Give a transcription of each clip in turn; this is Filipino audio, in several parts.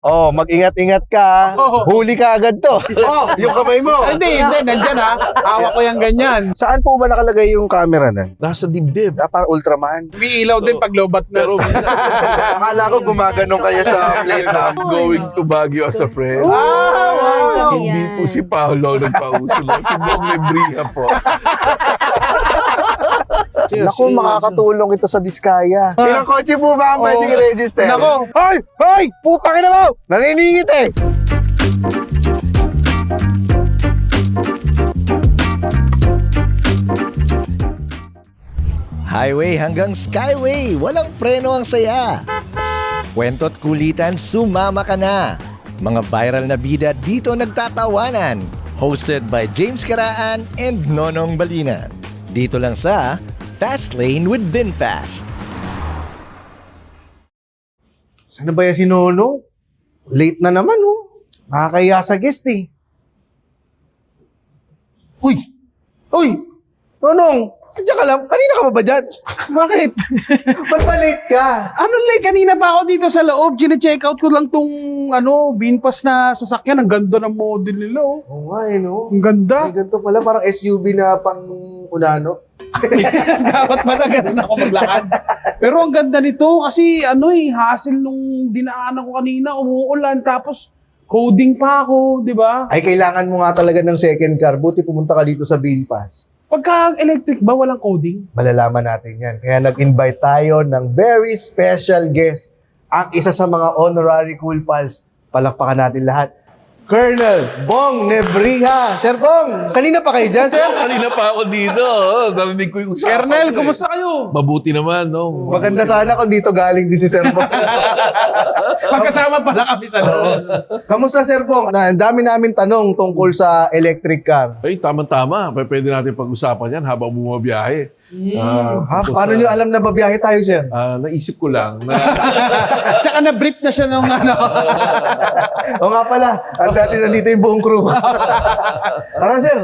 Oh, mag-ingat-ingat ka. Huli ka agad to. Oh, yung kamay mo. Hindi, nandyan ha. Hawak ko yung ganyan. Saan po ba nakalagay yung camera na? Nasa dibdib. Para Ultraman. May ilaw din pag lobat na. Pero Akala ko gumaganong kaya sa plate na. going to Baguio as a friend. wow. Hindi po si Paolo ang nagpauso lang. Si Bong Lebriha po. Naku, makakatulong ito sa Diskaya. Ilang kotse po ba ang pwedeng i-register? Nako. Hoy! Hoy! Putang ina mo! Naniningit eh! Highway hanggang Skyway, walang preno ang saya. Kwento't kulitan, sumama ka na. Mga viral na bida dito nagtatawanan. Hosted by James Karaan and Nonong Balina. Dito lang sa Fast Lane with VinFast. Sana ba yan si Nono? Late na naman, oh. Nakakaya sa guest, eh. Uy! Uy! Nonong! Andiyan ka lang. Kanina ka ba dyan? Bakit? Ba't ba late ka? Ano like, kanina pa ako dito sa loob. Chine-check out ko lang tong VinFast na sasakyan. Ang ganda ng model nila, oh. Oo nga, eh, no? Ang ganda. Ay, ganito pala. Parang SUV na pang unano. Dapat pala ganun ako maglakad. Pero ang ganda nito kasi hassle nung dinaanan ko kanina, umuulan tapos coding pa ako, di ba? Ay, kailangan mo nga talaga ng second car. Buti pumunta ka dito sa VinFast. Pagka electric ba walang coding? Malalaman natin yan. Kaya nag-invite tayo ng very special guest. Ang isa sa mga honorary Cool Pals. Palakpakan natin lahat. Colonel Bong Lebriha. Sir Bong, kanina pa kayo dyan, sir? Kanina pa ako dito. Narinig ko yung usapan. Kernel, ko, eh. kumusta kayo? Mabuti naman, no? Maganda sana kung dito galing din si Sir Bong. Magkasama pala kami sa loob. Kamusta, Sir Bong? Ang dami namin tanong tungkol sa electric car. Ay, tama-tama. Pwede natin pag-usapan yan habang bumabiyahe. Paano nyo alam na babiyahe tayo, sir? Naisip ko lang na Tsaka na-brief na siya nung O nga pala, ang dati nandito yung buong crew. Tara, sir.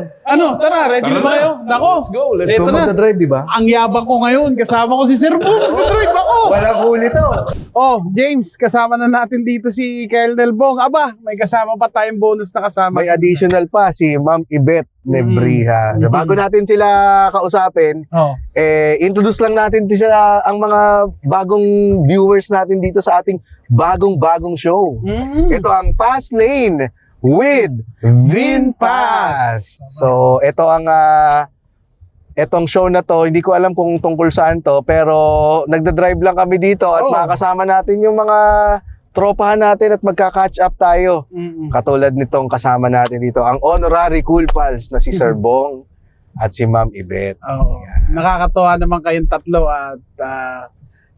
Tara, ready Tara na ba na. kayo? Nako, Let's go, let's Eto Ito na. magdadrive, di ba? Ang yabang ko ngayon, kasama ko si Sir Bong. Mag-drive ako. Walang huli to. Oh, James, kasama na natin dito si Colonel Bong. Aba, may kasama pa tayong bonus na kasama. May additional pa si Ma'am Yvette Lebriha. Bago natin sila kausapin, Oh. introduce lang natin sila ang mga bagong viewers natin dito sa ating bagong show. Ito ang Fast Lane with VinFast. So, ito ang etong show na to, hindi ko alam kung tungkol saan to, pero nagda-drive lang kami dito at Oh. makakasama natin yung mga tropahan natin at magka-catch up tayo. Katulad nitong kasama natin dito, ang honorary Cool Pals na si Sir Bong at si Ma'am Yvette. Oo. Nakakatuwa naman kayong tatlo at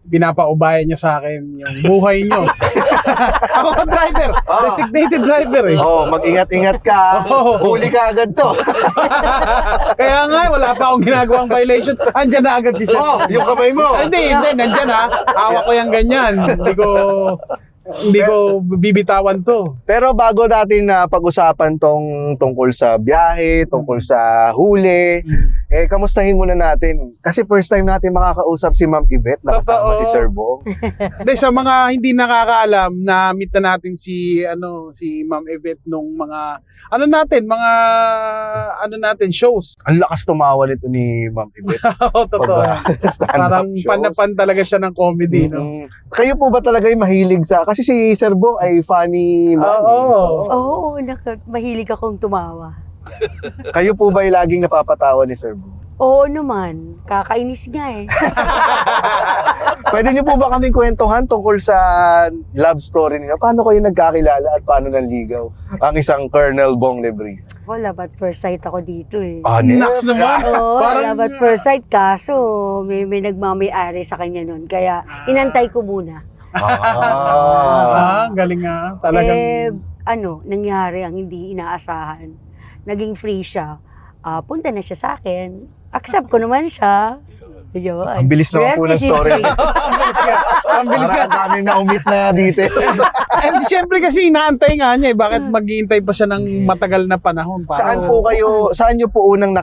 pinapaubayan nyo sa akin yung buhay nyo. Ako ang driver. Designated driver eh. Oh, mag-ingat-ingat ka. Oh. Huli ka agad to. Kaya nga, wala pa akong ginagawang violation. Andyan na agad si Sir. Oh, yung kamay mo. Hindi, nandyan ha. Hawak ko yung ganyan. Hindi ko bibitawan to. Pero bago natin na pag-usapan tungkol sa biyahe, tungkol sa huli, kamustahin muna natin. Kasi first time natin makakausap si Ma'am Yvette, nakasama Totoo. si Sir Bong. Hindi, sa mga hindi nakakaalam, na-meet na natin si Ma'am Yvette nung mga shows. Ang lakas tumawa nito ni Ma'am Yvette. Oo, totoo. Stand-up Parang shows. pan talaga siya ng comedy, no? Kayo po ba talaga yung mahilig sa... Kasi si Sir Bong ay funny man. Oo. Oo, mahilig akong tumawa. Kayo po ba yung laging napapatawa ni Sir Bong? Oo naman, kakainis nga eh. Pwede niyo po ba kaming kwentuhan tungkol sa love story niyo? Paano kayo nagkakilala at paano nanligaw ang isang Colonel Bong Lebriha? Wala ba't first sight ako dito eh. Naks naman. Oo, Parang- wala ba't first sight kaso may nagmamay-ari sa kanya nun. Kaya inantay ko muna. Galing nga. Talagang... Nangyari ang hindi inaasahan. Naging free siya. Punta na siya sa akin. Accept ko naman siya. Yun. Ang bilis naman po ng Rest is story. history. Ang bilis Parang ang daming na-omit na details. And syempre kasi inaantay nga niya eh. Bakit maghihintay pa siya ng matagal na panahon? Saan niyo po unang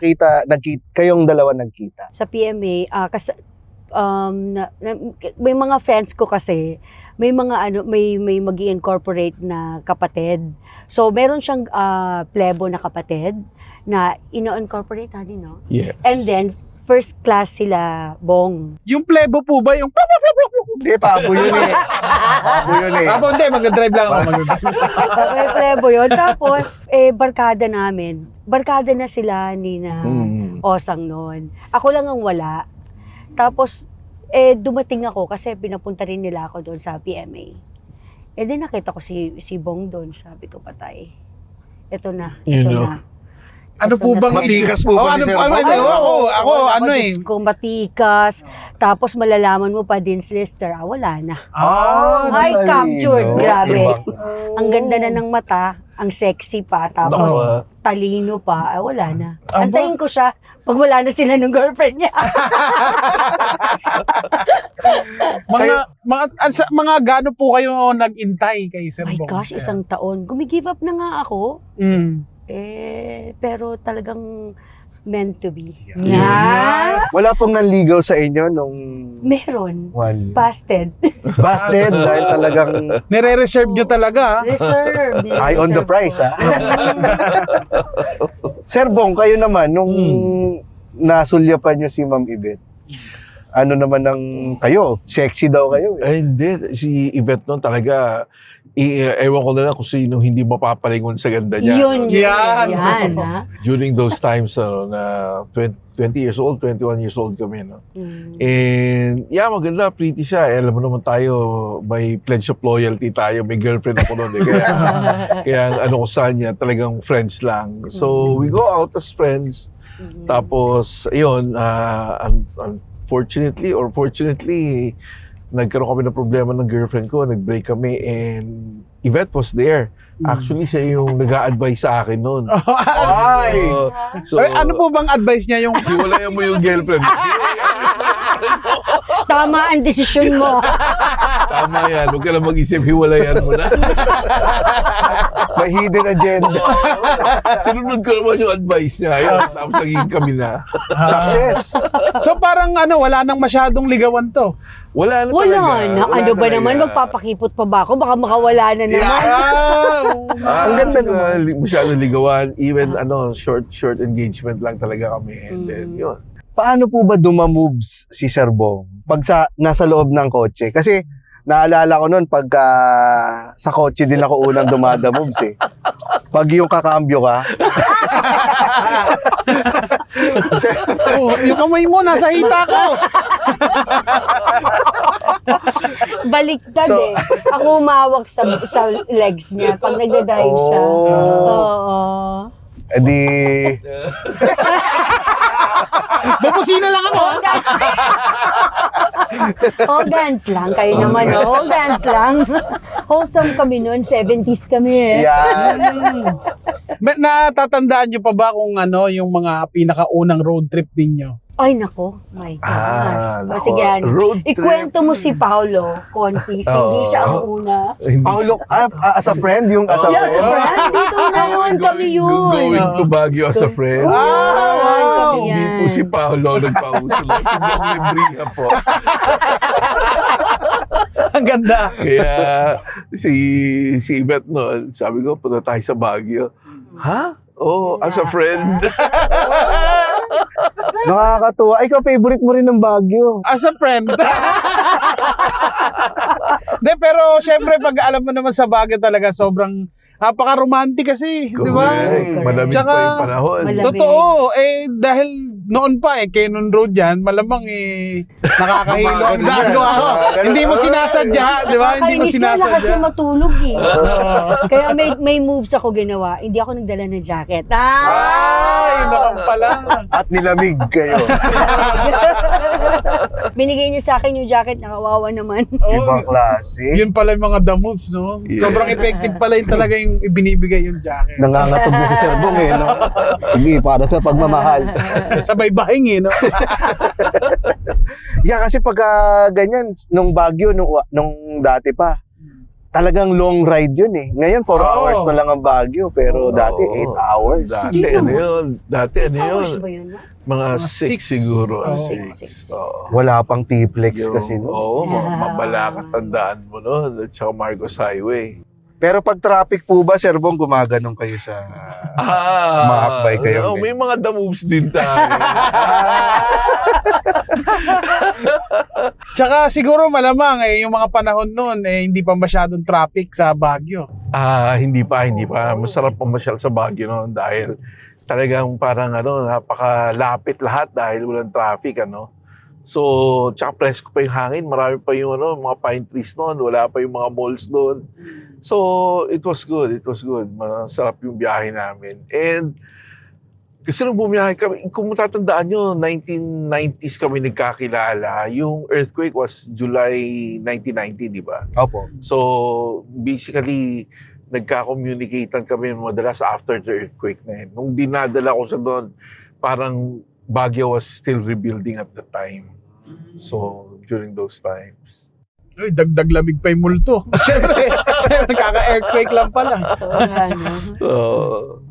kayong dalawa nagkita? Sa PMA, may mga friends ko kasi, may mga may magi-incorporate na kapatid. So meron siyang plebo na kapatid na ino-incorporate no? Yes. And then first class sila, Bong. Yung plebo po ba? Yung Hindi, pabo yun eh. Pabo yun eh. Abo, hindi. Mag-drive lang ako. May plebo yun. Tapos, barkada namin. Barkada na sila ni na Osang noon. Ako lang ang wala. Tapos, dumating ako kasi pinapunta rin nila ako doon sa PMA. Di nakita ko si Bong doon. Sabi ko, patay. Ito na. You Ito know. na. Ano po bang Matikas po ba si Sir Bong? Ako, ano eh. Kung matikas. Tapos malalaman mo pa din, sister, wala na. Ay, captured. Grabe. Ang ganda na ng mata. Ang sexy pa. Tapos talino pa. Wala na. Antayin ko siya pag wala na sila ng girlfriend niya. mga gaano po kayo nag-intay kay Sir My Bong? gosh, isang taon. Gumigive up na nga ako. Pero talagang meant to be. Yes. Wala pong nanligaw sa inyo nung Meron. 1 year. Busted. Busted dahil talagang Nire-reserve nyo talaga, ha? Reserve. eye on the price, ha? Sir Bong, kayo naman, nung nasulyapan nyo si Ma'am Yvette, ano naman ng kayo? Sexy daw kayo. Ay, hindi. Si Yvette noon talaga, ewan ko na lang kung sino hindi mapapalingon sa ganda niya. Yun. Yan. Ha? During those times, na 20 years old, 21 years old kami, no? Mm. And, yeah, maganda, pretty siya. Alam mo naman tayo, may pledge of loyalty tayo. May girlfriend ako noon. Kaya ang ano ko sa kanya, talagang friends lang. So, we go out as friends. Tapos, ayun, unfortunately or fortunately, nagkaroon kami ng problema ng girlfriend ko, nag-break kami, and Yvette was there. Actually, siya yung nag-a-advise sa akin noon. Ay! So, Ano po bang advice niya yung... hiwalayan mo yung girlfriend. Tama ang desisyon mo. Tama yan. Huwag ka na mag-isip, hiwalayan mo na. May hidden agenda. Sinunod ko naman yung advice niya. Ayun, tapos naging kami na. Success! So parang wala nang masyadong ligawan to. Wala na Wala talaga. na. Wala Ano ba talaga. naman? Magpapakipot pa ba ako? Baka makawala na naman. Ang ganda naman. Masyadong ligawan. Even short engagement lang talaga kami. And then, yun. Paano po ba dumamoves si Sir Bong pag nasa loob ng kotse? Kasi naalala ko noon pagka sa kotse din ako unang dumadamoves eh. Pag yung kakambyo ka, Yung kamay mo, nasa hita ko. Baliktad So- Ako umawak sa legs niya pag nagda-drive siya. Oo. edi Bubusina lang ako, ha? Dance lang. Kayo naman, dance lang. Wholesome kami noon. 70s kami yan. Natatandaan nyo pa ba kung yung mga pinakaunang road trip ninyo? Ay, nako. My gosh. nako. Sige, Road trip. ikwento mo si Paolo Contis. Hindi siya ang una. Paulo, as a friend, yung as a Yes, friend. friend. Dito naman kami yun. Going to Baguio as a friend. Wow! Hindi po si Paolo nagpauso lang. Si Bong Lebria po. Ang ganda. Kaya si Yvette noon, sabi ko, punta tayo sa Baguio. Ha? Oh, as a friend. Nakakatuwa. Ikaw, favorite mo rin ng Baguio. As a friend. De, pero syempre pag alam mo naman sa Baguio talaga sobrang napaka-romantic kasi, di ba? Correct. Malamig Tsaka, pa yung panahon. Malamig. Totoo, dahil noon pa Cannon Road yan, malamang nakakahilo ang daan ko. Hindi mo sinasadya, di ba? Hindi mo Nakakainis na lakas sinasadya. na matulog Kaya may moves ako ginawa. Hindi ako nagdala ng jacket. Ay, naman pala. At nilamig kayo. Binigay niya sa akin yung jacket, nakawawa naman. Ibang klase. Yun pala yung mga the moves, no? Yeah. Sobrang effective pala yun talaga yung ibinibigay yung jacket. Nangangatog na si Sir Bong eh. No? Sige, para sa pagmamahal. Sabay bahing no? Yeah, kasi pag ganyan, nung Baguio, nung dati pa, talagang long ride yun eh. Ngayon, 4 hours na lang ang Baguio, pero dati 8 hours. Dati ano yun? Dati ano yun? Hours ba yun? Mga 6 siguro. Oo. 6. Oo. Wala pang T-Flex Yung- kasi no. Oo, Mabalacat tandaan mo no. At saka Marcos Highway. Pero pag traffic po ba, Sir Bong, gumaganong kayo sa... Umaakbay kayo, May mga the moves din tayo. Tsaka siguro malamang yung mga panahon noon hindi pa masyadong traffic sa Baguio. Hindi pa. Masarap pamasyal sa Baguio noon dahil talagang parang napakalapit lahat dahil walang traffic So, tsaka presko pa yung hangin, marami pa yung mga pine trees noon, wala pa yung mga malls doon. So, it was good. Masarap yung biyahe namin. And kasi nung bumiyahe kami, kung matatandaan nyo, 1990s kami nagkakilala. Yung earthquake was July 1990, di ba? Opo. So, basically, nagka-communicatean kami madalas after the earthquake na yun. Nung dinadala ko siya doon, parang Baguio was still rebuilding at the time. So, during those times. Uy, dagdag lamig pa yung multo. Siyempre, kaka-earthquake lang pala. Oo nga, no? So,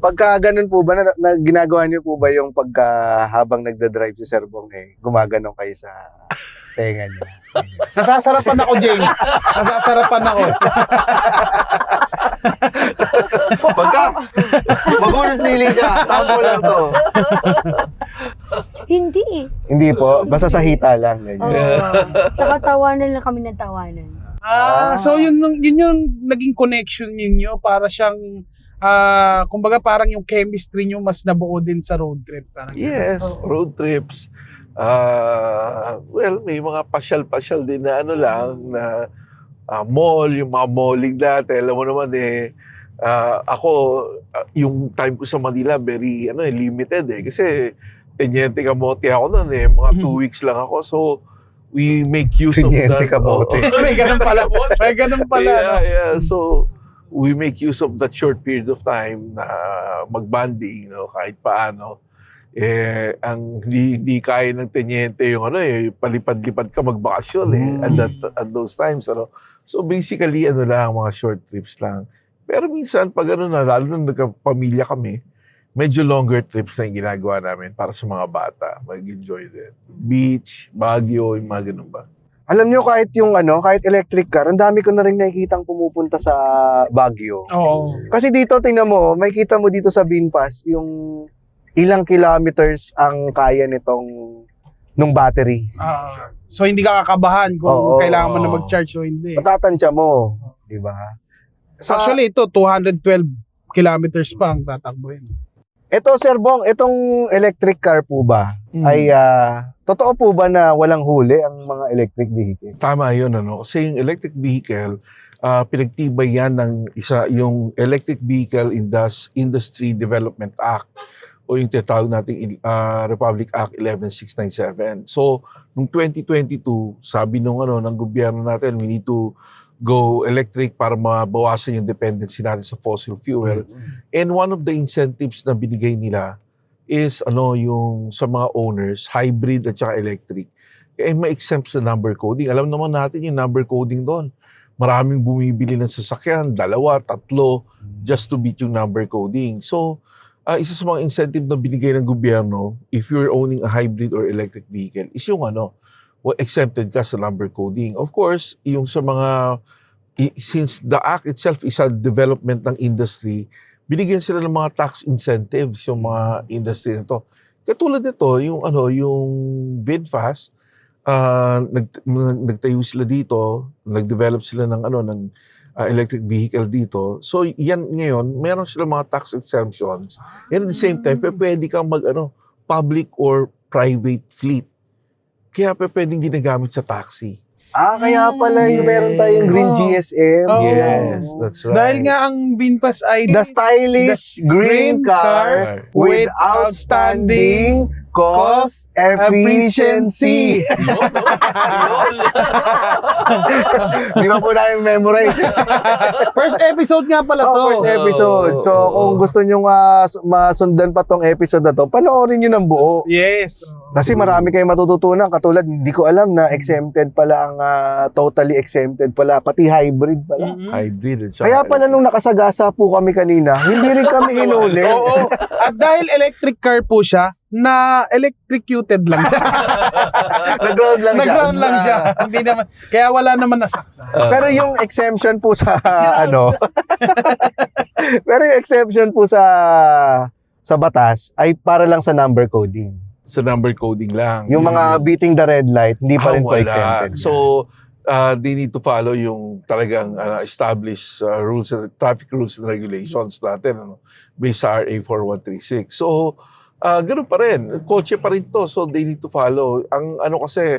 Pagka ganun po ba, na ginagawa niyo po ba yung pagka habang nagda-drive si Sir Bong, gumaganong kayo sa tenga niyo? Nasasarapan ako, James. Nasasarapan ako. Pagka magulos nili ka, sample lang to. Hindi eh. Hindi po, basta sa hita lang. Ganyan. Tsaka tawanan lang kami ng tawanan. So yun yung naging connection ninyo para siyang kumbaga parang yung chemistry nyo mas nabuo din sa road trip. Parang yes, road trips. Well, may mga pasyal-pasyal din na na mall, yung mga malling dati. Alam mo naman ako, yung time ko sa Manila, very limited kasi Teniente Camote ako noon mga 2 weeks lang ako. So, we make use Teniente of that. Camote. may ganun pala. May ganun pala. Yeah. So, we make use of that short period of time na mag-banding, kahit paano. Ang hindi kaya ng Teniente yung palipad-lipad ka magbakasyon at those times. So, basically, lang, mga short trips lang. Pero minsan, pag lalo nung nagkapamilya kami, medyo longer trips na yung ginagawa namin para sa mga bata. Mag-enjoy din. Beach, Baguio, yung mga ganun ba. Alam niyo kahit kahit electric car, ang dami ko na rin nakikitang pumupunta sa Baguio. Oo. Kasi dito, tingnan mo, may kita mo dito sa Binfast, yung ilang kilometers ang kaya nung battery. So hindi ka kakabahan kung Oo. kailangan mo na mag-charge o hindi. Matatansya mo, di ba? Actually, ito, 212 kilometers pa ang tatakbuhin. Ito, Sir Bong, itong electric car po ba, ay totoo po ba na walang huli ang mga electric vehicle? Tama yun, Kasi yung electric vehicle, pinagtibay yan ng yung Electric Vehicle Industry Development Act o yung tinatawag nating Republic Act 11697. So, noong 2022, sabi ng gobyerno natin, we need to go electric para mabawasan yung dependency natin sa fossil fuel. And one of the incentives na binigay nila is yung sa mga owners, hybrid at saka electric. Kaya ma-exempt sa number coding. Alam naman natin yung number coding doon. Maraming bumibili ng sasakyan, 2, 3, just to beat yung number coding. So, isa sa mga incentive na binigay ng gobyerno, if you're owning a hybrid or electric vehicle, is yung exempted ka sa number coding. Of course, yung sa mga, since the act itself is a development ng industry, binigyan sila ng mga tax incentives yung mga industry na to. Katulad nito, yung VinFast, nagtayo sila dito, nag-develop sila ng electric vehicle dito. So yan ngayon, meron sila mga tax exemptions. And at the same time, pwede kang public or private fleet. Kaya pwedeng ginagamit sa taxi. Kaya pala yung meron tayong Green Oh. GSM. Oh. Yes, that's right. Dahil nga ang VinFast ay The stylish green car with outstanding cost efficiency. Di ba po namin memorize? First episode nga pala to. First episode. So, kung gusto nyo masundan pa tong episode na to, panoorin nyo ng buo. Yes. Kasi marami kayong matututunan. Katulad, hindi ko alam na exempted pala ang totally exempted pala. Pati hybrid pala. Hybrid. at saka Kaya pala nung nakasagasa po kami kanina, hindi rin kami hinuli. Oo. At dahil electric car po siya, na electrocuted lang siya. Nag-ground lang siya. Nag-ground lang siya. Hindi naman. Kaya wala naman nasaktan. Pero yung exemption po sa ano, pero yung exemption po sa batas ay para lang sa number coding. sa number coding lang. Yung mga beating the red light, hindi pa rin po wala. exempted. So, they need to follow yung talagang established rules and traffic rules and regulations natin, ano, based sa RA 4136. So, ganun pa rin. Kotse pa rin to. So, they need to follow. Ang ano kasi,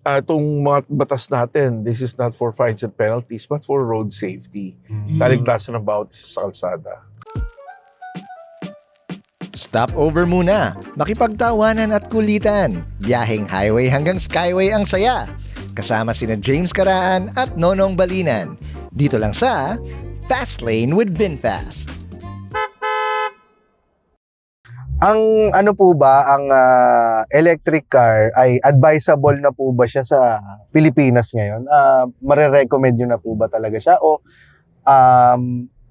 itong mga batas natin, this is not for fines and penalties, but for road safety. Kaligtasan ng bawat isa sa kalsada. Stop over muna, makipagtawanan at kulitan. Biyaheng highway hanggang skyway ang saya. Kasama sina James Karaan at Nonong Balinan. Dito lang sa Fast Lane with VinFast. Ang ano po ba, ang electric car ay advisable na po ba siya sa Pilipinas ngayon? Mare-recommend nyo na po ba talaga siya? O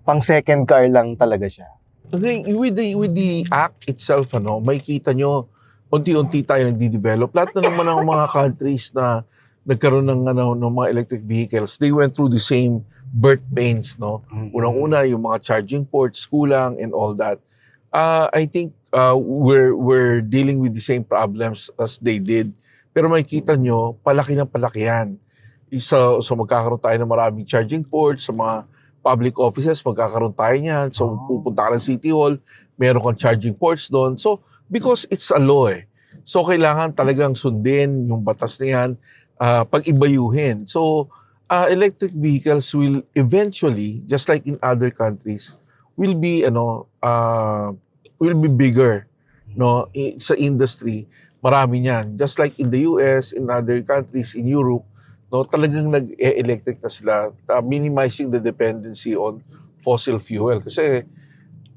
pang second car lang talaga siya? Okay, with the act itself, ano, makikita nyo, unti-unti tayo nagdi-develop. Lahat na naman ng mga countries na nagkaroon ng mga electric vehicles, they went through the same birth pains, no? Unang-una, yung mga charging ports, kulang, and all that. I think we're dealing with the same problems as they did. Pero makikita nyo, palaki ng palaki yan. So magkakaroon tayo ng maraming charging ports sa mga public offices, magkakaroon tayo niyan. So, pupunta ka ng City Hall, meron kang charging ports doon. So, because it's a law eh. So, kailangan talagang sundin yung batas na yan, pag-ibayuhin. So, electric vehicles will eventually, just like in other countries, will be bigger, no? Sa industry, marami niyan. Just like in the US, in other countries, in Europe, no, talagang nag-electric na sila, minimizing the dependency on fossil fuel. Kasi,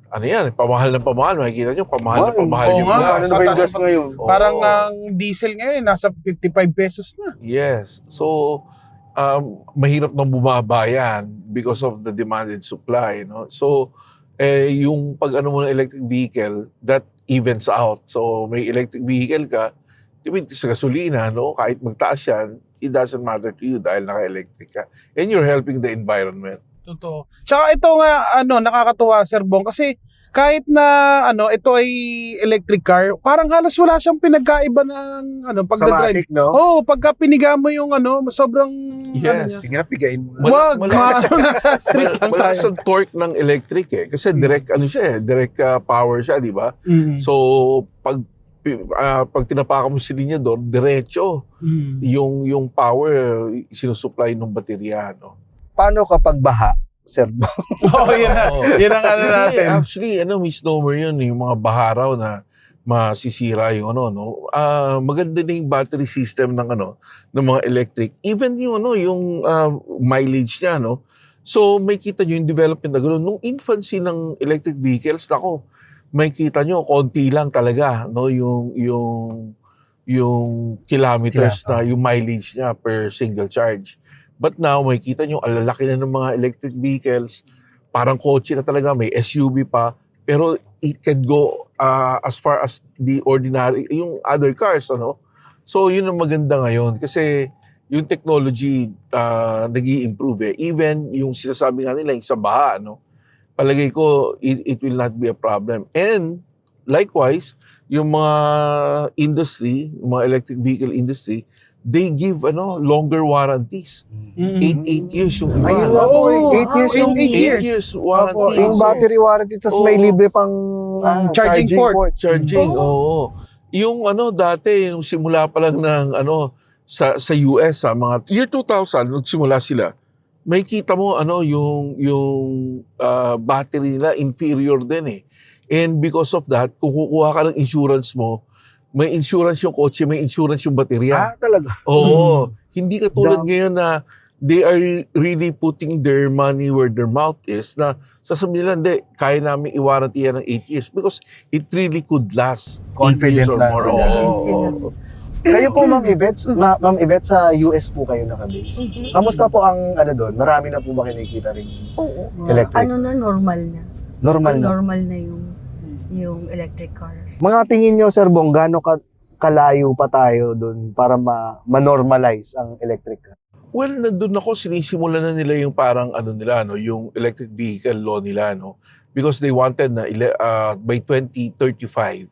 ano yan, pamahal ng pamahal. Makikita nyo, pamahal na pamahal Oo yung nga. gas. Ano na ba yung gas ngayon? Parang Oo. ang diesel ngayon, nasa 55 pesos na. Yes. So, mahirap nang bumaba yan because of the demand and supply. No? So, yung pag-ano mo ng electric vehicle, that evens out. So, may electric vehicle ka, sa gasolina, no? Kahit magtaas yan, it doesn't matter to you dahil naka-electric ka. And you're helping the environment. Totoo. Tsaka ito nga, nakakatuwa, Sir Bong, kasi kahit na, ito ay electric car, parang halos wala siyang pinagkaiba ng, pagdadrive. Samatic, no? Oo, pagka piniga mo yung, sobrang, Yes. Sige nga, pigain mo. Wag, nasa street lang Malakas tayo. ang torque ng electric eh. Kasi direct, direct power siya, di ba? Mm. So, pag tinapakan mo si linyador, diretso yung power sinusupply ng baterya, no? Paano kapag baha, Sir Bong? Oo, yun ang natin. Actually, misnomer yun, yung mga baharaw na masisira yung maganda na yung battery system ng ng mga electric. Even yung yung mileage niya, no? So, may kita nyo yung development na gano'n. Nung infancy ng electric vehicles, may kita nyo, konti lang talaga, no? Yung kilometers na, yung mileage niya per single charge. But now, may kita nyo, alalaki na ng mga electric vehicles, parang kotse na talaga, may SUV pa, pero it can go as far as the ordinary, yung other cars, So, yun ang maganda ngayon, kasi yung technology nag-i-improve eh. Even yung sinasabi nga nila, yung sa baha, palagay ko, it will not be a problem. And, likewise, yung mga industry, yung mga electric vehicle industry, they give longer warranties. 8 years yung iba. Ayun nga po, Oo, 8 years yung 8 years. 8 years warranty. Opo, yung battery warranty, tapos may Oo. libre pang Charging port. Charging, oo. Yung dati, yung simula pa lang ng sa US, mga year 2000, nagsimula sila, may kita mo yung battery nila inferior din eh. And because of that, kung kukuha ka ng insurance mo, may insurance yung kotse, may insurance yung baterya. talaga? Oo. Hindi katulad Dami. ngayon na they are really putting their money where their mouth is, na sasabihin nila, hindi, kaya namin i-warranty yan ng 8 years because it really could last 8 Confident years or na more. sila. Oo. Kayo po, Ma'am Yvette, Ma'am Yvette, sa US po kayo nakabase. Kamusta po ang ano doon? Marami na po ba kinikita rin? Oo. Electric. Ano na, normal na. Normal na. Normal na yung electric cars. Mga tingin nyo, Sir Bong, gaano kalayo pa tayo doon para ma-normalize ang electric car? Well, nandun ako, sinisimula na nila yung parang ano nila, no, yung electric vehicle law nila, no? Because they wanted na by 2035,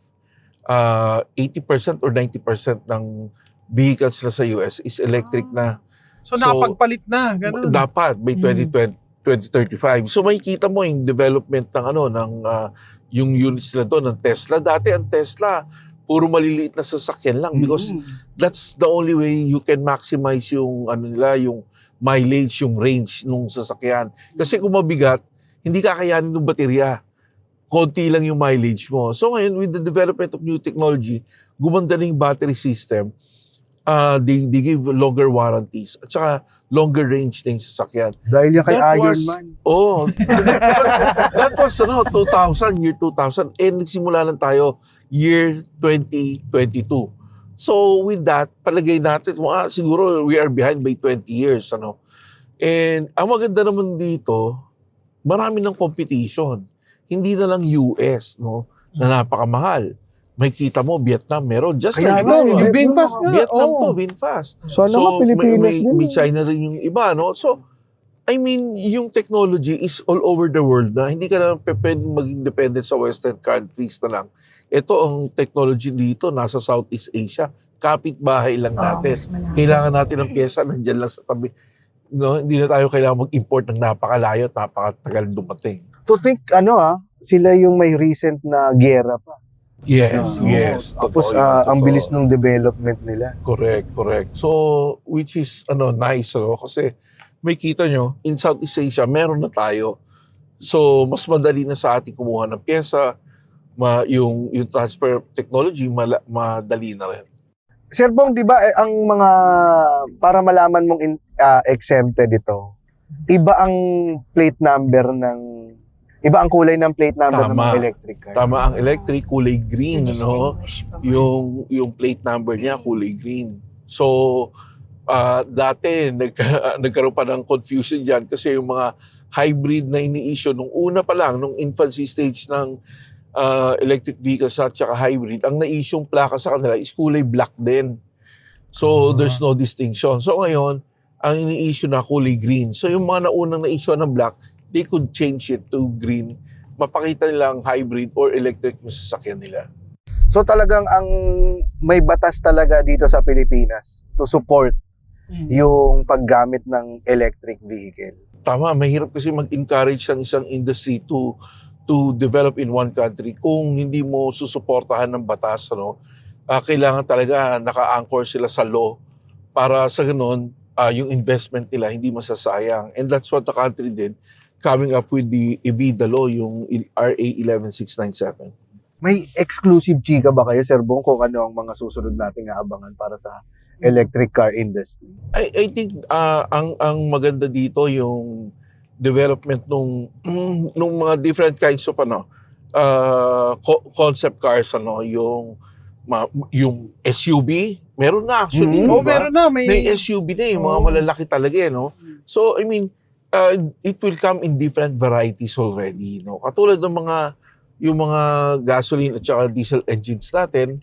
80% or 90% ng vehicles na sa US is electric na. So, So, napagpalit na, ganun. Dapat by 2035. So makikita mo yung development ng yung units nila doon ng Tesla. Dati ang Tesla puro maliliit na sasakyan lang because that's the only way you can maximize yung yung mileage, yung range nung sasakyan. Kasi kung mabigat, hindi kakayanin ng baterya. Konti lang yung mileage mo. So ngayon, with the development of new technology, gumanda na yung battery system. They give longer warranties at saka longer range na yung sasakyan. Dahil yan kay That Iron was- Man. Oh, that was 2000, year 2000. And nagsimula lang tayo year 2022. So with that, palagay natin, siguro we are behind by 20 years. And ang maganda naman dito, marami ng competition. Hindi na lang US, na napakamahal. May kita mo, Vietnam meron. Just Kaya like nga, this one. Yung VinFast nga. Vietnam oo. to, VinFast. Sana nga, Pilipinas din. may China din yung iba, no? So, I mean, yung technology is all over the world na hindi ka na pwedeng maging dependent sa Western countries na lang. Ito ang technology dito, nasa Southeast Asia. Kapit-bahay lang natin. mas malapit. Kailangan natin ng pyesa, nandyan lang sa tabi. No? Hindi na tayo kailangan mag-import ng napakalayo at napakatagal dumating. To think, sila yung may recent na gera pa. Yes, Oo. yes. Tapos, Totoo yun, ang totoo. bilis ng development nila. Correct. So, which is nice, kasi may kita nyo, in Southeast Asia, meron na tayo. So, mas madali na sa ating kumuha ng pyesa, yung transfer technology, madali na rin. Sir Bong, di ba, ang mga, para malaman mong exempted ito, iba ang plate number iba ang kulay ng plate number ng Tama. mga electric cars. Tama, ang electric, kulay green, Distinguish pa ba? yung plate number niya, kulay green. So, dati, nagkaroon pa ng confusion dyan kasi yung mga hybrid na ini-issue nung una pa lang, nung infancy stage ng electric vehicles at saka hybrid, ang na-issue plaka sa kanila is kulay black din. So, there's no distinction. So, ngayon, ang ini-issue na kulay green. So, yung mga naunang na-issue ng black, they could change it to green. Mapakita nilang hybrid or electric yung sasakyan nila. So talagang ang may batas talaga dito sa Pilipinas to support yung paggamit ng electric vehicle. Tama, mahirap kasi mag-encourage ng isang industry to develop in one country kung hindi mo susuportahan ng batas. Kailangan talaga naka-anchor sila sa law para sa ganun, yung investment nila hindi masasayang. And that's what the country did, coming up with the EVIDA law, yung RA 11697. May exclusive chika ba kayo, Sir Bong, kung ano ang mga susunod nating aabangan para sa electric car industry? I think ang maganda dito yung development nung mga different kinds of concept cars, yung SUV, meron na actually. Mm. Oh, diba? meron na. May SUV na yung mga Oo. malalaki talaga, So, I mean, it will come in different varieties already, Katulad ng yung mga gasoline at saka diesel engines natin,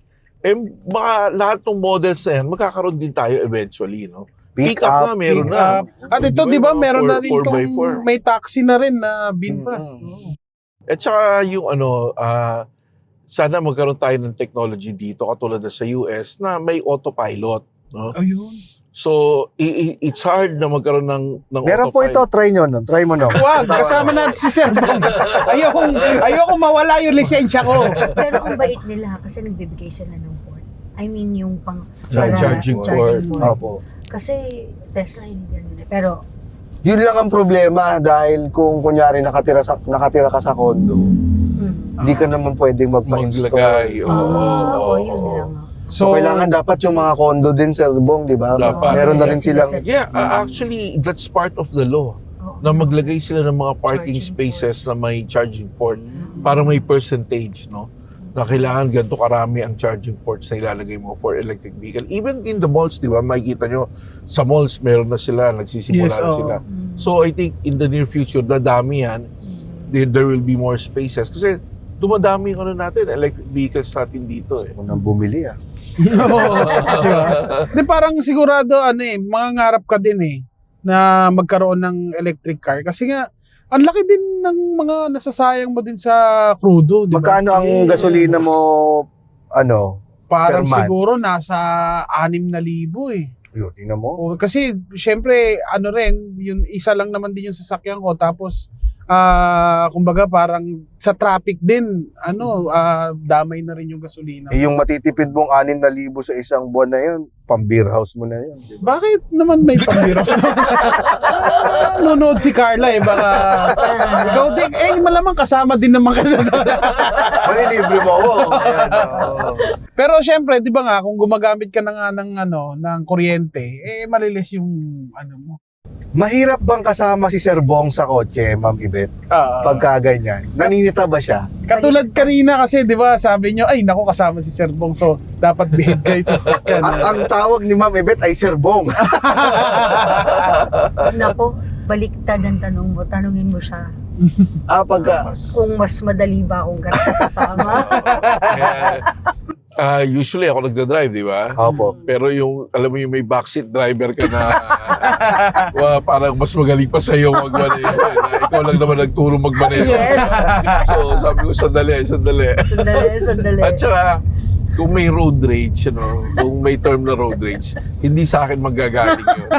baka lahat ng models na yan, magkakaroon din tayo eventually, Pick up na, meron na. At ito, di ba, meron na rin 4x4. may taxi na rin na VinFast. At saka yung sana magkaroon tayo ng technology dito, katulad na sa US, na may autopilot, Ayun. So, it's hard na magkaroon ng Meron po ito, try nyo nun. Try mo no. Wag, kasama natin si Sir Bong. Ayokong mawala yung lisensya ko. Pero ang bait nila kasi nagbibigay sila ng port. I mean, yung pang Charging port. Opo. Kasi Tesla hindi ganun. Pero Yun lang ang problema dahil kung kunyari nakatira ka sa condo, hindi ka naman pwedeng magpa-install. Maglagay. oo, yun lang. So, kailangan dapat yung mga condo din, Sir Bong, di ba? Dapat. Meron na rin silang... Yeah, actually, that's part of the law. Na maglagay sila ng mga parking spaces na may charging port para may percentage, no? Na kailangan ganito karami ang charging ports na ilalagay mo for electric vehicle. Even in the malls, di ba? Makikita nyo, sa malls meron na sila, nagsisimula na sila. So I think in the near future, dadami yan. There will be more spaces. Kasi dumadami yung natin, electric vehicles natin dito eh. Kung nang bumili Oo. Diba? Di parang sigurado, mangangarap ka din na magkaroon ng electric car. Kasi nga, ang laki din ng mga nasasayang mo din sa crudo, di ba? Magkano ang gasolina mo, Parang per month? siguro nasa 6,000 eh. Yun, tingnan mo. Kasi, syempre, yung isa lang naman din yung sasakyan ko. Tapos, kumbaga parang sa traffic din, damay na rin yung gasolina. Yung matitipid mong 6,000 sa isang buwan na yun, pang-beer house mo na yun. Di ba? Bakit naman may pambiros? Nunod si Carla baka ikaw din, malamang kasama din naman ka. Malilibre mo ako. Ayan, oo. Pero syempre, di ba nga, kung gumagamit ka na nga ng kuryente, malilis yung mo. Mahirap bang kasama si Sir Bong sa kotse, Ma'am Yvette? Pagka ganyan? Naninita ba siya? Katulad kanina kasi, di ba, sabi nyo, ay, naku, kasama si Sir Bong, so dapat behave kayo sa sakyan. Ang tawag ni Ma'am Yvette ay Sir Bong. Nako, baliktad ang tanong mo. Tanungin mo siya. Pagka... Kung mas madali ba akong ganito kasama. Usually ako nagda-drive, di ba? Opo. Pero alam mo yung may backseat driver ka na parang mas magaling pa sa'yo magmaneho. Ikaw lang naman nagturo magmaneho. Yes. So sabi ko, sandali. Sandali. At saka, kung may road rage, kung may term na road rage, hindi sa akin magagaling yun.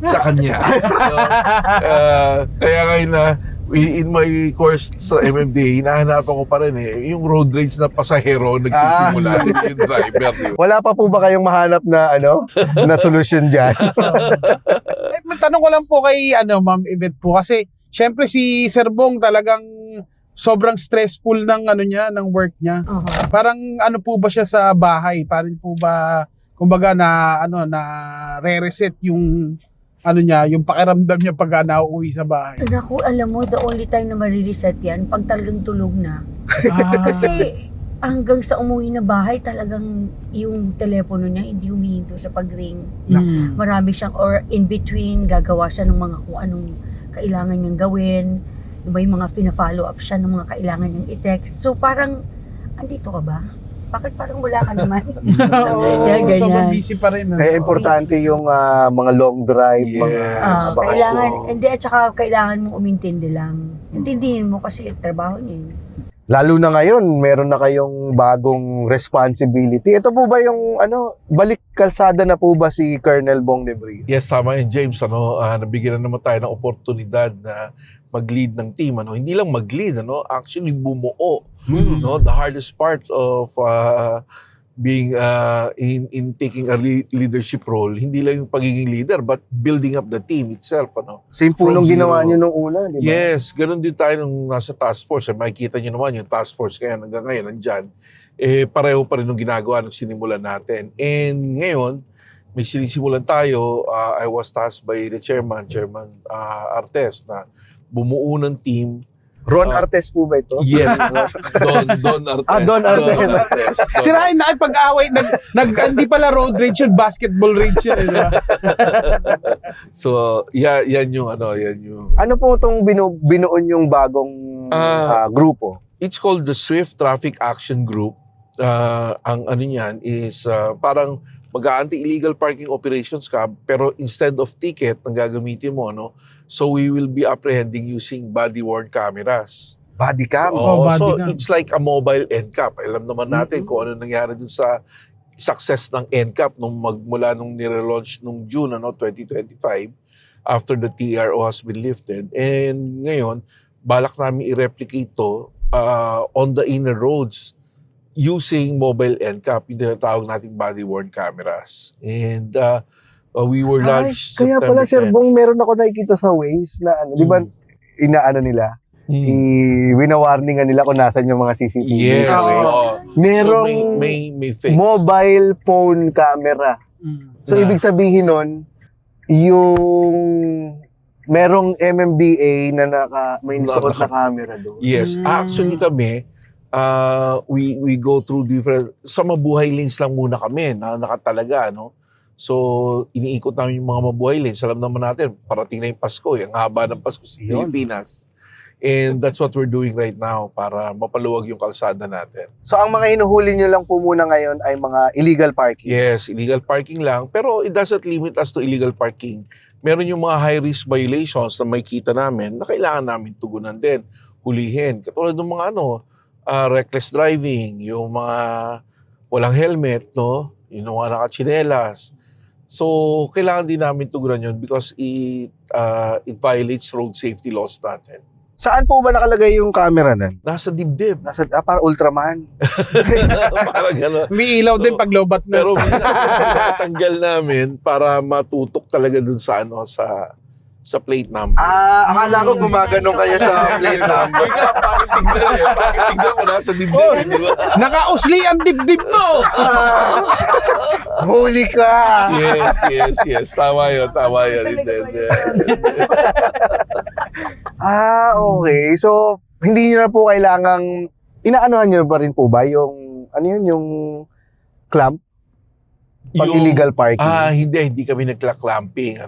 Sa kanya. Kaya ngayon na, in my course sa MMDA, hinahanapan ko pa rin yung road rage na pasahero nagsisimula, yung driver. Diba? Wala pa po ba kayong mahanap na na solusyon diyan? Tanong ko lang po kay Ma'am Yvette po, kasi syempre si Sir Bong talagang sobrang stressful ng ng work niya. Parang po ba siya sa bahay? Parang po ba kumbaga na re-reset yung yung pakiramdam niya pag nauuwi sa bahay? Naku, alam mo, the only time na marireset yan, pag talagang tulog na. Kasi hanggang sa umuwi na bahay, talagang yung telepono niya hindi humihinto sa pag-ring. Marami siyang, or in between, gagawa siya ng mga kung anong kailangan niyang gawin. Diba yung mga pina-follow up siya ng mga kailangan niyang i-text. So parang, andito ka ba? Bakit parang wala ka naman? Oo, sobrang busy pa rin. Kaya importante yung mga long drive, mga kailangan, bakasyon. hindi, at saka kailangan mong umintindi lang. Intindihin mo kasi trabaho niya yun. Lalo na ngayon, meron na kayong bagong responsibility. Ito po ba yung balik kalsada na po ba si Colonel Bong Nebria? Yes, tama yun, James. Nabigyan na naman tayo ng oportunidad na mag-lead ng team. Hindi lang mag-lead, actually bumuo. The hardest part of being in taking a leadership role, hindi lang yung pagiging leader, but building up the team itself. Same po From nung ginawa zero. niyo nung una, di ba? Yes, ganun din tayo nung nasa task force. Makikita nyo naman yung task force kaya hanggang ngayon nandyan. Pareho pa rin nung ginagawa nung sinimulan natin. And ngayon, may sinisimulan tayo. I was tasked by the Chairman Artes, na bumuo ng team. Ron Artes po ba ito? Yes, Don Artes. Don Artes. Sirain na pag-away, hindi pala road rage yun, basketball rage yun. Diba? So, yan yung yan yung... Ano po itong binuon yung bagong grupo? It's called the Swift Traffic Action Group. Ang niyan is parang mag-anti-illegal parking operations ka, pero instead of ticket, ang gagamitin mo, so we will be apprehending using body-worn cameras. Body cam? body So cam. it's like a mobile NCAP. Alam naman natin kung ano nangyari dun sa success ng NCAP mula nung nire-launch nung June 2025 after the TRO has been lifted. And ngayon, balak namin i-replicate to on the inner roads using mobile NCAP, yung tinatawag nating body-worn cameras. And we were launched Kaya September pala, Sir 10. Bong, meron ako nakikita sa Waze na di ba, inaano nila? winawarningan nila kung nasan yung mga CCTV. Yes. Oo. oo. Merong So, may fakes. mobile phone camera. So, Na- ibig sabihin nun, yung merong MMDA na may nisuot na camera doon. Yes. Actually kami, we go through different, sa mabuhay lanes lang muna kami na nakatalaga, no? So, iniikot namin yung mga mabuhay lanes. Alam naman natin, parating na yung Pasko, yung haba ng Pasko sa Yun. Pilipinas. And that's what we're doing right now para mapaluwag yung kalsada natin. So, ang mga hinuhuli nyo lang po muna ngayon ay mga illegal parking. Yes, illegal parking lang. Pero it doesn't limit us to illegal parking. Meron yung mga high-risk violations na may kita namin na kailangan namin tugunan din, hulihin. Katulad ng mga reckless driving, yung mga walang helmet, no? Yung mga nakachinelas. So, kailangan din namin tugunan yun because it violates road safety laws natin. Saan po ba nakalagay yung camera nan? Nasa dibdib. Nasa, para Ultraman. Parang gano'n. May ilaw So, din pag lobat na. Pero tanggal namin para matutok talaga dun sa sa plate number. Akala ko gumaganon kayo sa plate number. Bakit tignan ko nasa dibdib, di ba? Nakausli ang dibdib mo! Huli ka! Yes. Tama yun. Hindi. Okay. So, hindi nyo na po kailangang, inaanohan nyo ba rin po ba yung, yung clamp? Pag illegal parking? Hindi kami nagla-clamping,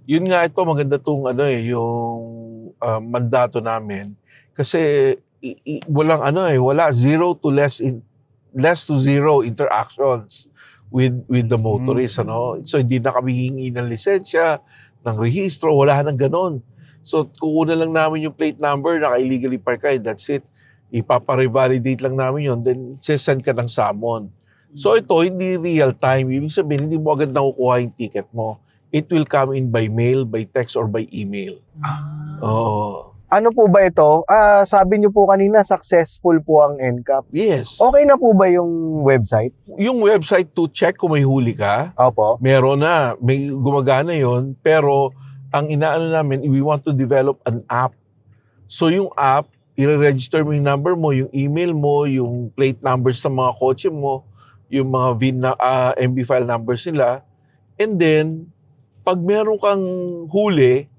Yun nga ito, maganda tong yung mandato namin. Kasi walang wala zero to less to zero interactions with the motorist, So hindi na kami hihingi ng lisensya, ng rehistro, wala nang ganon. So kukunan lang namin yung plate number, naka-illegally park ka, that's it. Ipapa-revalidate lang namin yun, then send ka ng summon. So ito, hindi real time. Ibig sabihin, hindi mo agad nakukuha yung ticket mo. It will come in by mail, by text, or by email. Oo. Ano po ba ito? Sabi nyo po kanina, successful po ang NCAP. Yes. Okay na po ba yung website? Yung website to check kung may huli ka, Opo. meron na. May gumagana yon, pero ang inaano namin, we want to develop an app. So yung app, i-register mo yung number mo, yung email mo, yung plate numbers ng mga kotse mo, yung mga MB file numbers nila. And then, pag meron kang huli,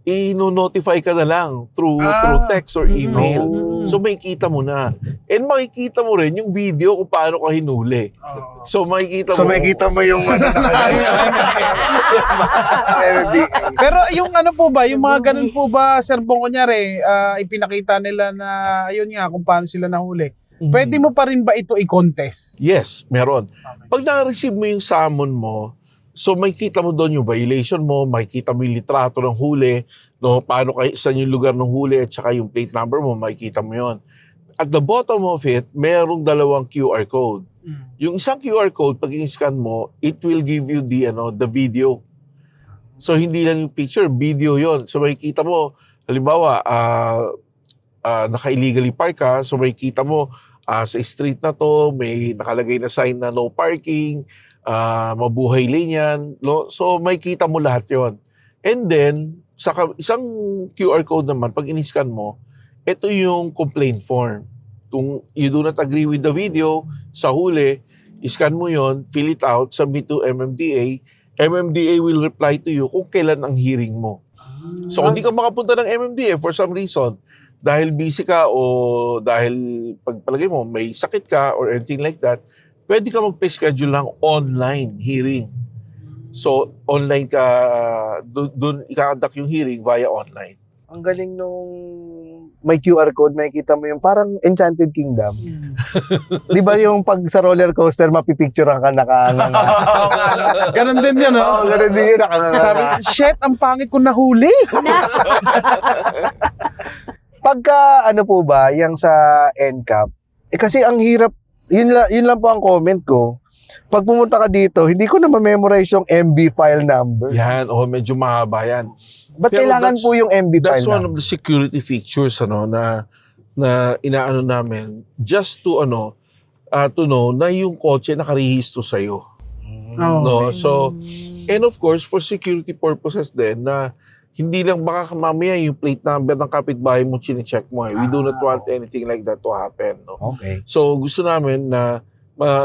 i-notify ka na lang through text or email. So makikita mo na. And makikita mo rin yung video kung paano ka hinuli. So makikita mo yung Pero yung po ba, yung mga ganun po ba, Sir Bong, kunyari, ipinakita nila na, ayun nga, kung paano sila nahuli. Pwede mo pa rin ba ito i-contest? Yes, meron. Pag na-receive mo yung summon mo, so makikita mo doon yung violation mo, makikita mo yung litrato ng huli, paano saan yung lugar ng huli at saka yung plate number mo, makikita mo yon. At the bottom of it, merong dalawang QR code. Yung isang QR code, pag in-scan mo, it will give you the video. So hindi lang yung picture, video yon. So makikita mo, halimbawa, naka-illegally park ka, so makikita mo, sa street na to, may nakalagay na sign na no parking, mabuhay lane yan. So makikita mo lahat yon. And then, sa isang QR code naman, pag in-scan mo, ito yung complaint form. Kung you do not agree with the video, sa huli, scan mo yon, fill it out, submit to MMDA. MMDA will reply to you kung kailan ang hearing mo. So kung di ka makapunta ng MMDA for some reason, dahil busy ka o dahil pagpalagay mo may sakit ka or anything like that, pwede ka mag-schedule ng online hearing. So online ka, doon ika-conduct yung hearing via online. Ang galing nung may QR code, makikita mo yung parang Enchanted Kingdom. Di ba yung pag sa roller coaster, mapipicturean ka nakanganga? Ganun din yun, Oo, ganun din yun, nakanganga. Sabi, shit, ang pangit ko nahuli. Pagka, po ba, yung sa NCAP, kasi ang hirap, yun lang po ang comment ko. Pag pumunta ka dito, hindi ko na ma-memorize yung MB file number. Yan, medyo mahaba yan. Ba't Pero kailangan po yung MB file That's one number? of the security features na inaano namin just to to know na yung kotse nakarehistro sa iyo. No, so and of course for security purposes din na hindi lang baka mamaya yung plate number ng kapitbahay mo chine-check mo. We do not want anything like that to happen. No? Okay. So gusto namin na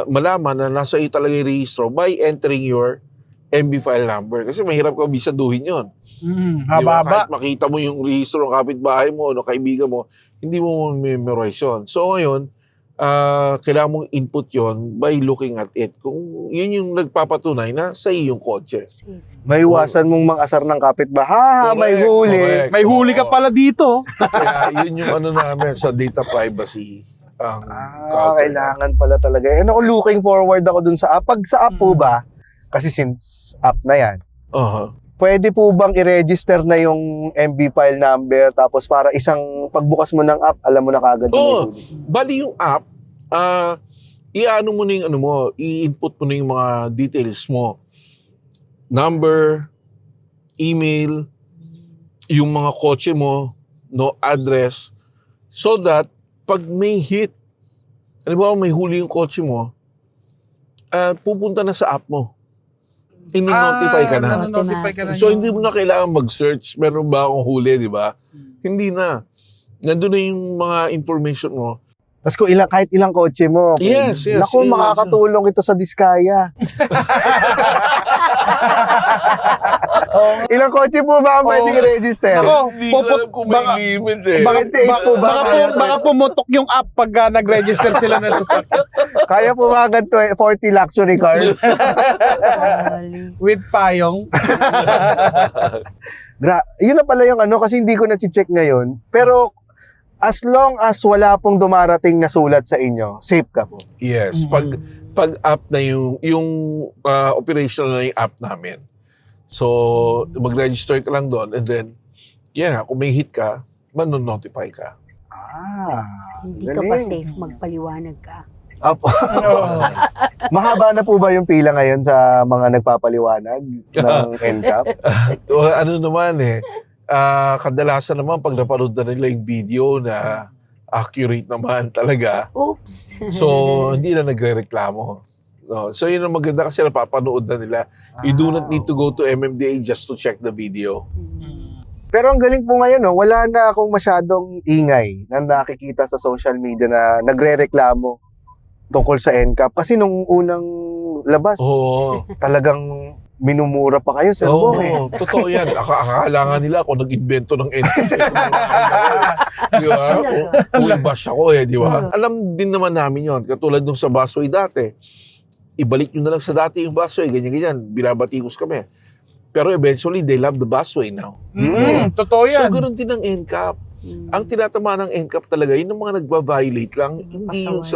malaman na nasa iyo talaga yung rehistro by entering your MB file number. Kasi mahirap ka bisaduhin yun. Di ba? Haba-haba. Kahit makita mo yung rehistro ng kapitbahay mo o ng kaibigan mo, hindi mo memorize yun. So ngayon, kailangan mong input yon by looking at it. Kung yun yung nagpapatunay na sa iyong kotse. May iwasan mong mang-asar ng kapitbahay. May Correct, huli. correct. May huli ka Oo. pala dito. Kaya yun yung ano namin sa data privacy. Ang Kailangan pala talaga. And ako looking forward ako dun sa app. Pag sa app po ba, kasi since app na yan, pwede po bang i-register na yung MB file number tapos para isang pagbukas mo ng app, alam mo na kagad yung may Oo. huli? Bali yung app, i-ano mo na yung ano mo, i-input mo na yung mga details mo. Number, email, yung mga kotse mo, no, address, so that pag may hit, halimbawa may huli yung kotse mo, pupunta na sa app mo. I-notify ka na. Nanonotify ka na. So hindi mo na kailangan mag-search, meron ba akong huli, di ba? Hindi na. Nandun na yung mga information mo. Tapos kung kahit ilang kotse mo. Yes, yes. Naku, Yes. makakatulong ito sa Diskaya. Ilang kotse po ba ang pwedeng i-register? Ako, Hindi ko alam kung may limit eh. Baka, 28 po ba? baka pumutok yung app pag nag-register sila ng sasakyan Kaya po ba agad 40 luxury cars? with payong. Yun na pala yung ano, kasi hindi ko na-check ngayon. Pero as long as wala pong dumarating na sulat sa inyo, safe ka po. Yes, pag app na yung operational na yung app namin. So, mag-register ka lang doon and then, kung may hit ka, man-notify ka. Hindi ka ba safe magpaliwanag ka? Apo. Mahaba na po ba yung pila ngayon sa mga nagpapaliwanag ng NCAP? Ano naman kadalasan naman pag napanood na nila yung video na accurate naman talaga. Oops. So, hindi na nagre-reklamo. No. So, yun ang maganda kasi napapanood na nila. You do not need to go to MMDA just to check the video. Pero ang galing po ngayon, no, wala na akong masyadong ingay na nakikita sa social media na nagre-reklamo tungkol sa NCAP. Kasi nung unang labas, Oo. talagang minumura pa kayo, Sir Oo, Bong eh. totoo yan. Akala nga nila ako nag-invento ng NCAP. Di ba? Cool bash ako di ba? Alam din naman namin yon. Katulad nung sa busway dati. Ibalik nyo na lang sa dati yung busway. Ganyan-ganyan. Binabatikos kami. Pero eventually, they love the busway now. Totoo So, yan. ganoon din ang NCAP. Ang tinatama ng NCAP talaga, yun ang mga nagba-violate lang. Hindi yun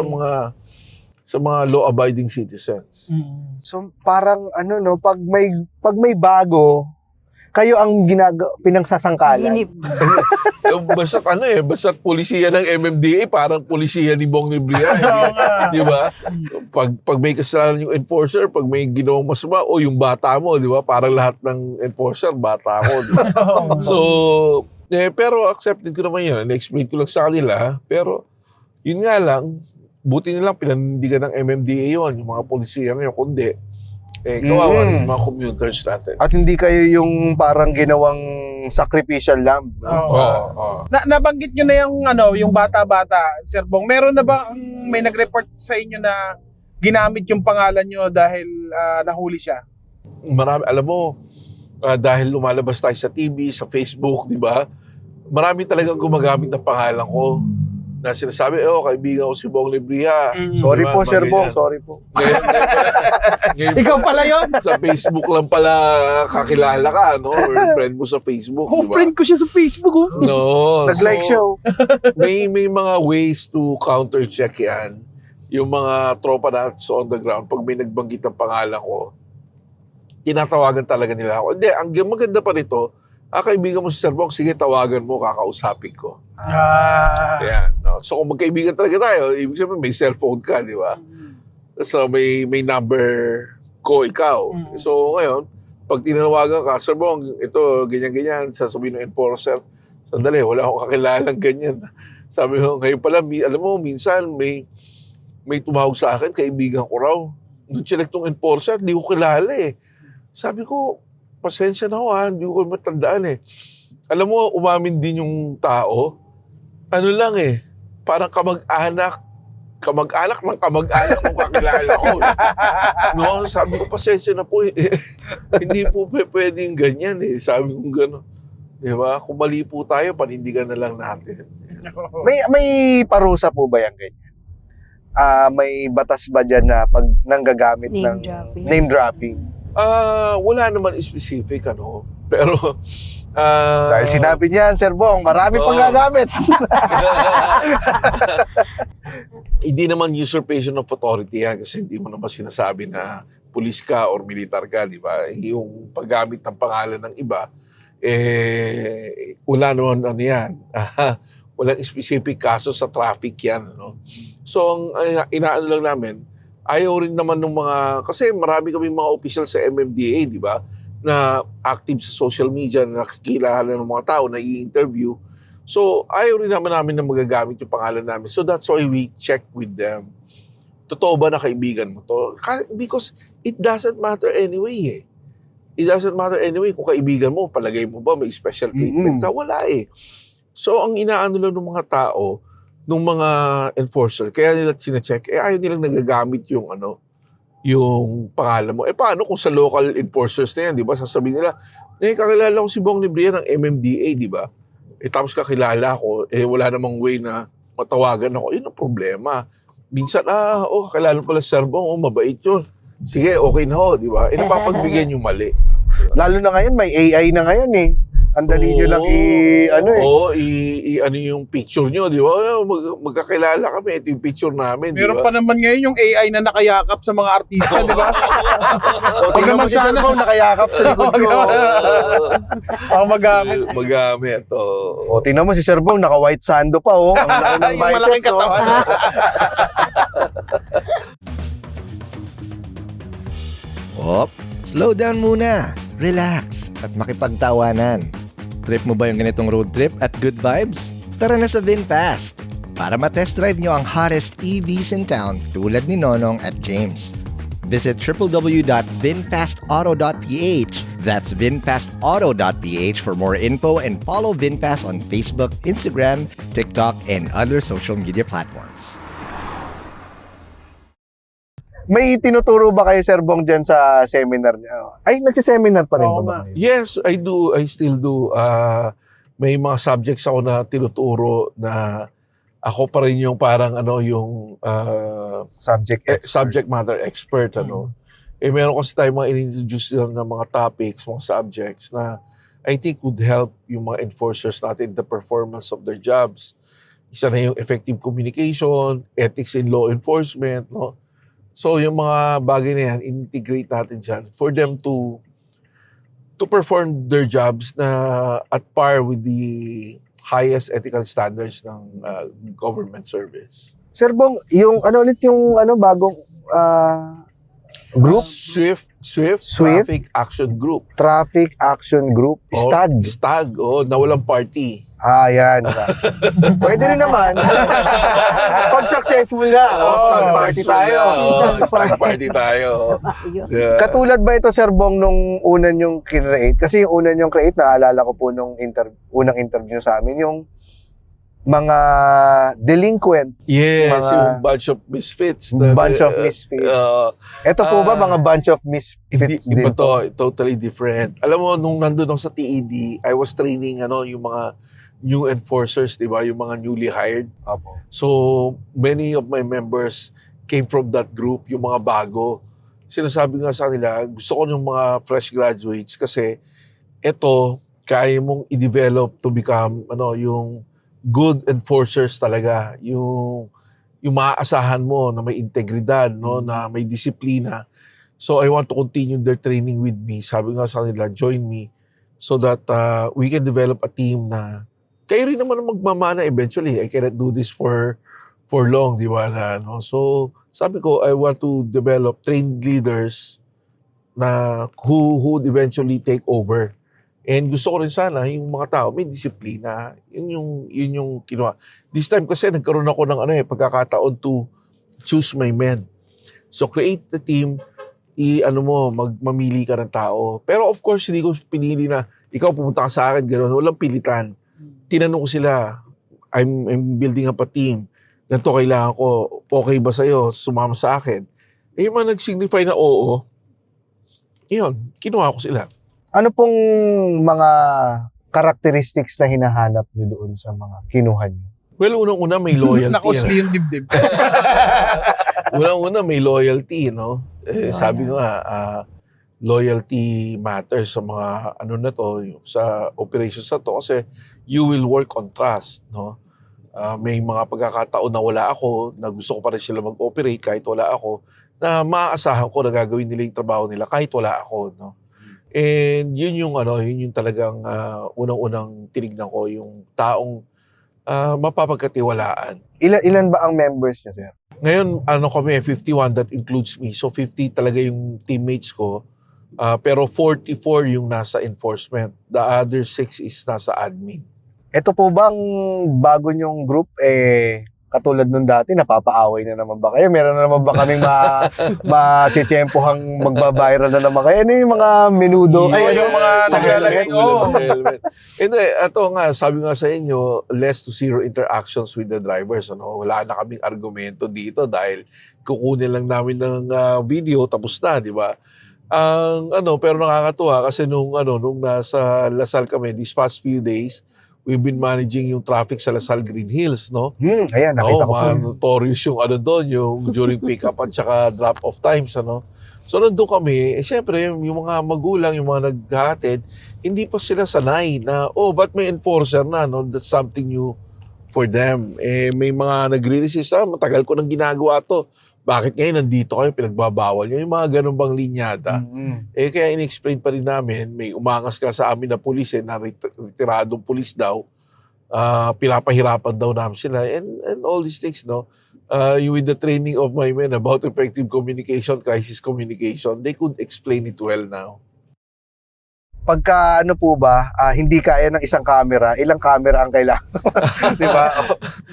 sa mga law-abiding citizens. So parang ano no, pag may bago, kayo ang pinangsasangkalan. Hinip. Basta't polisiya ng MMDA, parang polisiya ni Bong Nebria. Di ba? Pag may kasalanan yung enforcer, pag may ginawang masama, yung bata mo, di ba? Parang lahat ng enforcer, bata ako. Di ba? So, pero accepted ko naman yun. Na-explain ko lang sa kanila. Pero, yun nga lang, buti nilang pinanindigan ng MMDA yun, yung mga polisiya na yun, kundi, kawawa yung mga commuters natin. At hindi kayo yung parang ginawang sacrificial lamb. No? Oo. Nabanggit nyo na yung bata-bata, Sir Bong. Meron na ba may nag-report sa inyo na ginamit yung pangalan nyo dahil nahuli siya? Marami, alam mo, dahil lumalabas tayo sa TV, sa Facebook, di ba? Marami talagang gumagamit ng pangalan ko. Na sinasabi, kaibigan ko si Bong Nebria. Sorry Diba? po, Sir Mga Bong. ganyan. Sorry po. Ngayon Ikaw pala yun? Sa Facebook lang pala kakilala ka, no? Or friend mo sa Facebook, di ba? Friend ko siya sa Facebook. No. Nag-like siya. Oh. May mga ways to counter-check yan. Yung mga tropa natin on the ground, pag may nagbanggit ng pangalan ko, tinatawagan talaga nila ako. Hindi, ang maganda pa rito, kaibigan mo si Sir Bong, sige, tawagan mo, kakausapin ko. Yan. No? So kung magkaibigan talaga tayo, ibig sabihin may cellphone ka, di ba? So may number ko ikaw. So ngayon, pag tinawagan ka, Sir Bong, ito, ganyan-ganyan, sasabihin ng enforcer, sandali, wala akong kakilalang ganyan. Sabi ko, ngayon pala, alam mo, minsan may tumawag sa akin, kaibigan ko raw. Nung check tong enforcer, hindi ko kilala eh. Sabi ko, pasensya na ho hindi ko matandaan eh. Alam mo, umamin din yung tao. Ano lang parang kamag-anak ng kamag-anak kung kakilala ko. No, sabi ko, pasensya na po hindi po pwedeng ganyan Sabi ko gano'n. Diba? Kung mali po tayo, panindigan na lang natin. May parusa po ba yan ganyan? May batas ba dyan na pag nanggagamit ng name dropping? Wala naman specific pero Dahil sinabi niyan, Sir Bong, marami pang gagamit. Hindi naman usurpation of authority yan kasi hindi mo naman sinasabi na pulis ka or militar ka, di ba? Yung paggamit ng pangalan ng iba, wala naman yan. Walang specific kaso sa traffic yan. So, ang inaano lang namin, ayaw rin naman ng mga, kasi marami kami mga official sa MMDA, di ba? Na active sa social media, na nakikilala ng mga tao, na i-interview. So, ayaw rin naman namin na magagamit yung pangalan namin. So, that's why we check with them. Totoo ba na kaibigan mo to? Because it doesn't matter anyway It doesn't matter anyway kung kaibigan mo, palagay mo ba may special treatment ka? Wala So, ang inaano lang ng mga tao, ng mga enforcer, kaya nila sinacheck, ayaw nilang nagagamit yung yung pangalan mo. Paano kung sa local enforcers na yan, di ba? Sasabihin nila, kakilala ko si Bong Nebria ng MMDA, di ba? Tapos kakilala ko, wala namang way na matawagan ako. Yun ang problema. Minsan, kakilala pala si Sir Bong, mabait yun. Sige, okay na ho, di ba? Napapagbigyan yung mali. Lalo na ngayon, may AI na ngayon Ang dali nyo lang ano yung picture nyo, di ba? Magkakilala kami, ito yung picture namin, Meron di ba? pa naman ngayon yung AI na nakayakap sa mga artista, di ba? O, tingnan mo si Sir Bong, nakayakap sa likod ko. Ako magamit. Magamit, O, tingnan mo si Sir Bong, naka-white sando pa, Ang laki ng Yung malaking biceps, katawan. Slow down muna, relax, at makipagtawanan. Trip mo ba yung ganitong road trip at good vibes? Tara na sa VinFast para matest drive nyo ang hottest EVs in town tulad ni Nonong at James. Visit www.vinfastauto.ph. That's vinfastauto.ph for more info and follow VinFast on Facebook, Instagram, TikTok, and other social media platforms. May tinuturo ba kayo, Sir Bong, dyan sa seminar niya? Ay, nagsiseminar pa rin Oo ba? Yes, I do. I still do. May mga subjects ako na tinuturo na ako pa rin yung parang yung subject matter expert. Meron kasi tayo mga in-introduce ng mga topics, mga subjects na I think would help yung mga enforcers natin the performance of their jobs. Isa na yung effective communication, ethics in law enforcement, So, yung mga bagay na yan, integrate natin dyan for them to perform their jobs na at par with the highest ethical standards ng government service. Sir Bong, yung ulit yung bagong group? Swift Traffic Action Group. Traffic Action Group? STAG? STAG, na walang party. Yan. Pwede rin naman. Pag successful na, stag party tayo. Stag party tayo. Yeah. Katulad ba ito, Sir Bong, nung una nyong kinreate? Kasi yung una nyong create, naalala ko po nung unang interview sa amin, yung mga delinquents. Yes, mga yung bunch of misfits. bunch of misfits. Ito po ba mga bunch of misfits din Iba po? to, totally different. Alam mo, nung nandun ako sa TED, I was training yung mga new enforcers, di ba? Yung mga newly hired. Opo. So, many of my members came from that group, yung mga bago. Sinasabi nga sa kanila, gusto ko yung mga fresh graduates kasi ito, kaya mong i-develop to become yung good enforcers talaga. Yung maaasahan mo na may integridad, na may disiplina. So, I want to continue their training with me. Sabi nga sa kanila, join me so that we can develop a team na kayo rin naman magmamana eventually. I cannot do this for long, di ba? So, sabi ko, I want to develop trained leaders na who would eventually take over. And gusto ko rin sana yung mga tao may disiplina. Yun yung kinuha. This time kasi nagkaroon ako ng pagkakataon to choose my men. So, create the team mamili ka ng tao. Pero of course, hindi ko pinili na ikaw pumunta ka sa akin, gano'n. Walang pilitan. Tinanong ko sila, I'm building up a team. Ganito kailangan ko, okay ba sa'yo? Sumama sa akin. Eh, yung mga nag-signify na oo, yun, kinuha ko sila. Ano pong mga characteristics na hinahanap niyo doon sa mga kinuha niyo? Well, unang-una may loyalty. Nakosli yung dibdib. Unang-una may loyalty, no? Sabi ko nga, loyalty matters sa mga sa operations na to kasi you will work on trust, no? May mga pagkakataon na wala ako, na gusto ko pa rin sila mag-operate kahit wala ako, na maaasahan ko na gagawin nila yung trabaho nila kahit wala ako, no? And yun yung talagang unang-unang tinignan ko, yung taong mapapagkatiwalaan. Ilan ba ang members niyo, sir? Ngayon, kami, 51, that includes me. So 50 talaga yung teammates ko. Pero 44 yung nasa enforcement. The other 6 is nasa admin. Ito po bang bago nyong group, katulad nung dati, napapaaway na naman ba kayo? Meron na naman ba kaming ma-tsempohang magbabiral na naman kayo? Ano yung mga menudo? Ay, yung mga naglalagay, sa helmet. Hindi, ito nga, sabi nga sa inyo, less to zero interactions with the drivers. Wala na kaming argumento dito dahil kukunin lang namin ng video, tapos na, di ba? Pero nakakatuwa kasi nung nasa Lasal kami, these past few days, we've been managing yung traffic sa Lasal Green Hills, no? Ayan, nakita ko po. Notorious yung yung during pick-up at saka drop-off times, So, nandun kami, syempre, yung mga magulang, yung mga naghahatid, hindi pa sila sanay na, ba't may enforcer na, no? That's something new for them. May mga nagre-resist, matagal ko nang ginagawa to. Bakit ngayon nandito kayo, pinagbabawal nyo? Yung mga ganun bang linyada. Kaya in-explain pa rin namin, may umangas ka sa amin na pulis, na retiradong pulis daw, pinapahirapan daw namin sila, and all these things, no? With the training of my men about effective communication, crisis communication, they could explain it well now. Pagka po ba, hindi kaya ng isang camera, ilang camera ang kailangan? Di ba?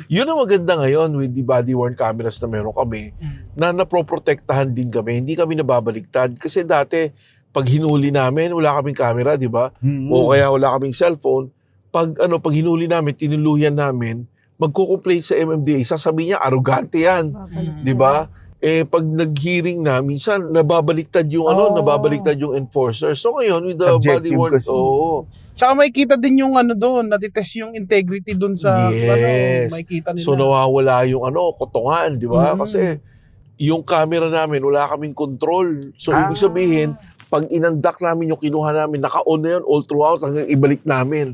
Yun ang maganda ngayon with the body-worn cameras na meron kami, na naproprotektahan din kami. Hindi kami nababaligtad. Kasi dati, pag hinuli namin, wala kaming camera, di ba? O kaya wala kaming cellphone. Pag hinuli namin, tinuluyan namin, magko-complain sa MMDA, sasabihin niya, arugante yan. Di ba? Pag nag-hearing na, minsan nababaliktad yung nababaliktad yung enforcer. So ngayon, with the Subjective body-worn, kasi. Tsaka may kita din yung doon, natitest yung integrity doon sa, Yes. may kita nila. So nawawala yung kotongan, di ba? Kasi yung camera namin, wala kaming control. So ibig sabihin, pag inandak namin yung kinuha namin, naka-on na yun all throughout hanggang ibalik namin.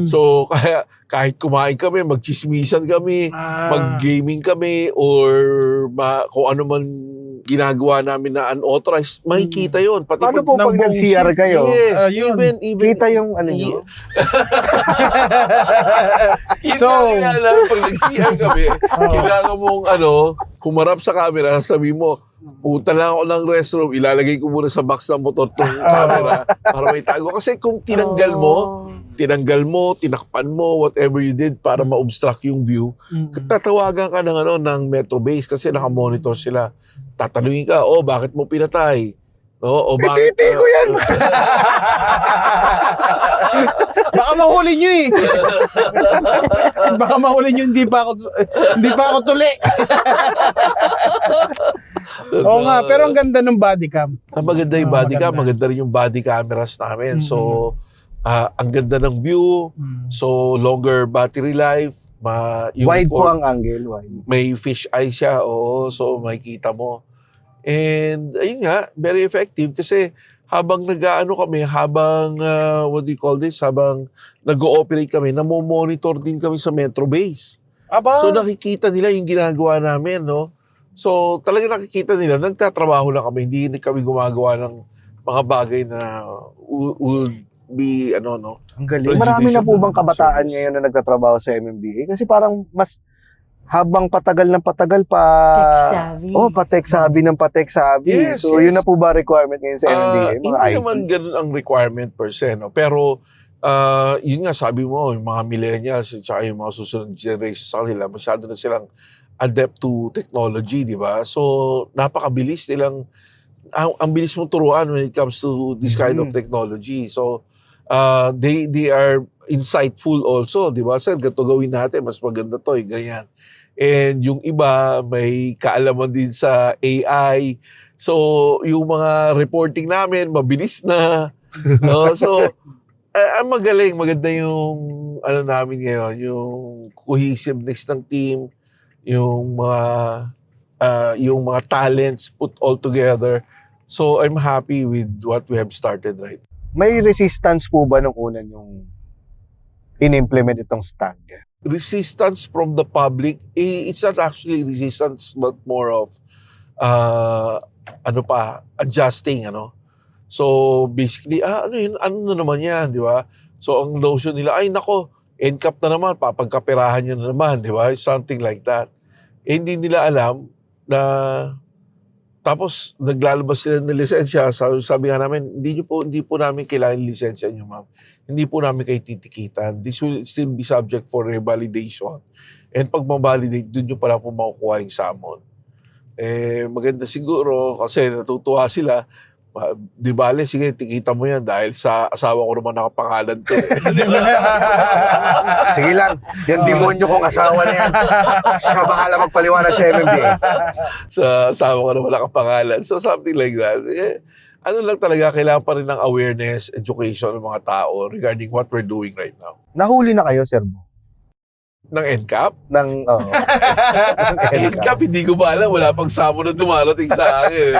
So kaya kahit kumain kami, magchismisan kami, mag-gaming kami, or kung ano man ginagawa namin na unauthorized, makikita yun. Pati Paano po pag nag-CR kayo? Yes, even Kita yung nyo? So, namin pag nag-CR kami, kailangan mong humarap sa camera, sabi mo, puta lang ako ng restroom, ilalagay ko muna sa box ng motor tong camera para may tago. Kasi kung tinanggal mo, tinakpan mo, whatever you did para ma-obstruct yung view, tatawagan ka ng Metro Base kasi naka-monitor sila. Tatanungin ka, bakit mo pinatay? O bakit? Titi ko yan! Baka mahuli nyo eh. Baka mahuli nyo, hindi pa ako tuli. Oo nga, pero ang ganda ng body cam. Maganda yung body cam, maganda rin yung body cameras namin. So, ang ganda ng view, so longer battery life. Wide po ang angle, wide. May fish eye siya, so makikita mo. And ayun nga, very effective kasi habang habang nag-ooperate kami, namo-monitor din kami sa Metro Base. Aba. So nakikita nila yung ginagawa namin, no? So talaga nakikita nila, nagtatrabaho na kami, hindi kami gumagawa ng mga bagay na would be, no? Ang galing. Marami na po bang kabataan service ngayon na nagtatrabaho sa MMDA? Kasi parang mas habang patagal ng patagal pa-tech-savvy ng pa-tech-savvy. Yes, so, yun na po ba requirement ngayon sa MMDA? Mga Hindi IT? naman ganun ang requirement per se, no? Pero, yun nga, sabi mo, yung mga millennials at saka yung mga susunod generation sa kanila, masyado na silang adept to technology, di ba? So, napakabilis nilang ang bilis mong turuan when it comes to this kind of technology. So, they are insightful also, di ba? Sir, ganito gawin natin, mas maganda to, ganyan. And yung iba, may kaalaman din sa AI. So, yung mga reporting namin, mabilis na. No? So, ang magaling, maganda yung namin ngayon, yung cohesiveness ng team, yung mga talents put all together. So, I'm happy with what we have started right now. May resistance po ba nung una yung in-implement itong stag? Resistance from the public, it's not actually resistance but more of adjusting, So basically, ano na naman yan, di ba? So ang notion nila, ay nako, NCAP na naman, papagkapirahan nyo na naman, di ba? Something like that. Hindi nila alam na tapos naglalabas sila ng lisensya. Sabi nga namin, hindi po namin kailangan yung lisensya nyo, ma'am. Hindi po namin kayo titikitan. This will still be subject for revalidation. And pag ma-validate, dun nyo pala po makukuha yung summon. Maganda siguro kasi natutuwa sila. Di bale, sige, tikita mo yan dahil sa asawa ko naman nakapangalan to. Sige lang, yung demonyo kong asawa na yan. Siya bahala magpaliwanag sa MMDA. Sa asawa ko naman nakapangalan. So something like that. Ano lang talaga, kailangan pa rin ng awareness, education ng mga tao regarding what we're doing right now. Nahuli na kayo, Sir Bong? Ng NCAP? Ng NCAP, hindi ko ba alam. Wala pang summon na dumarating sa akin.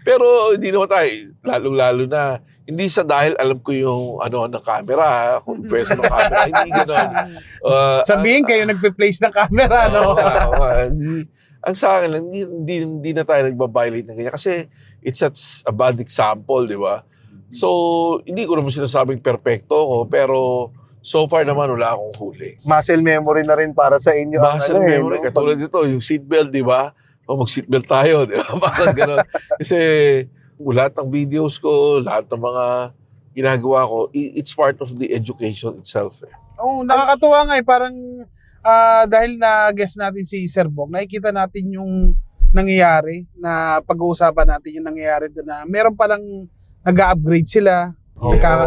Pero hindi naman tayo, lalong-lalo na, hindi sa dahil alam ko yung ng camera, kung pwesto ng camera, hindi gano'n. Sabihin kayo nagpe-place ng camera, no? Ang sa akin lang, hindi na tayo nagbabiolate ng ganyan. Kasi it's such a bad example, di ba? So, hindi ko naman sinasabing perfecto ko, pero so far naman wala akong huli. Muscle memory na rin para sa inyo. Muscle memory, katulad dito, yung seatbelt, di ba? Mag-seatbelt tayo, di ba? Parang gano'n. Kasi lahat ng videos ko, lahat ng mga ginagawa ko, it's part of the education itself. Nakakatuwa nga parang dahil na-guess natin si Sir Bong, nakikita natin yung nangyayari, na pag-uusapan natin yung nangyayari doon na meron palang nag-upgrade sila.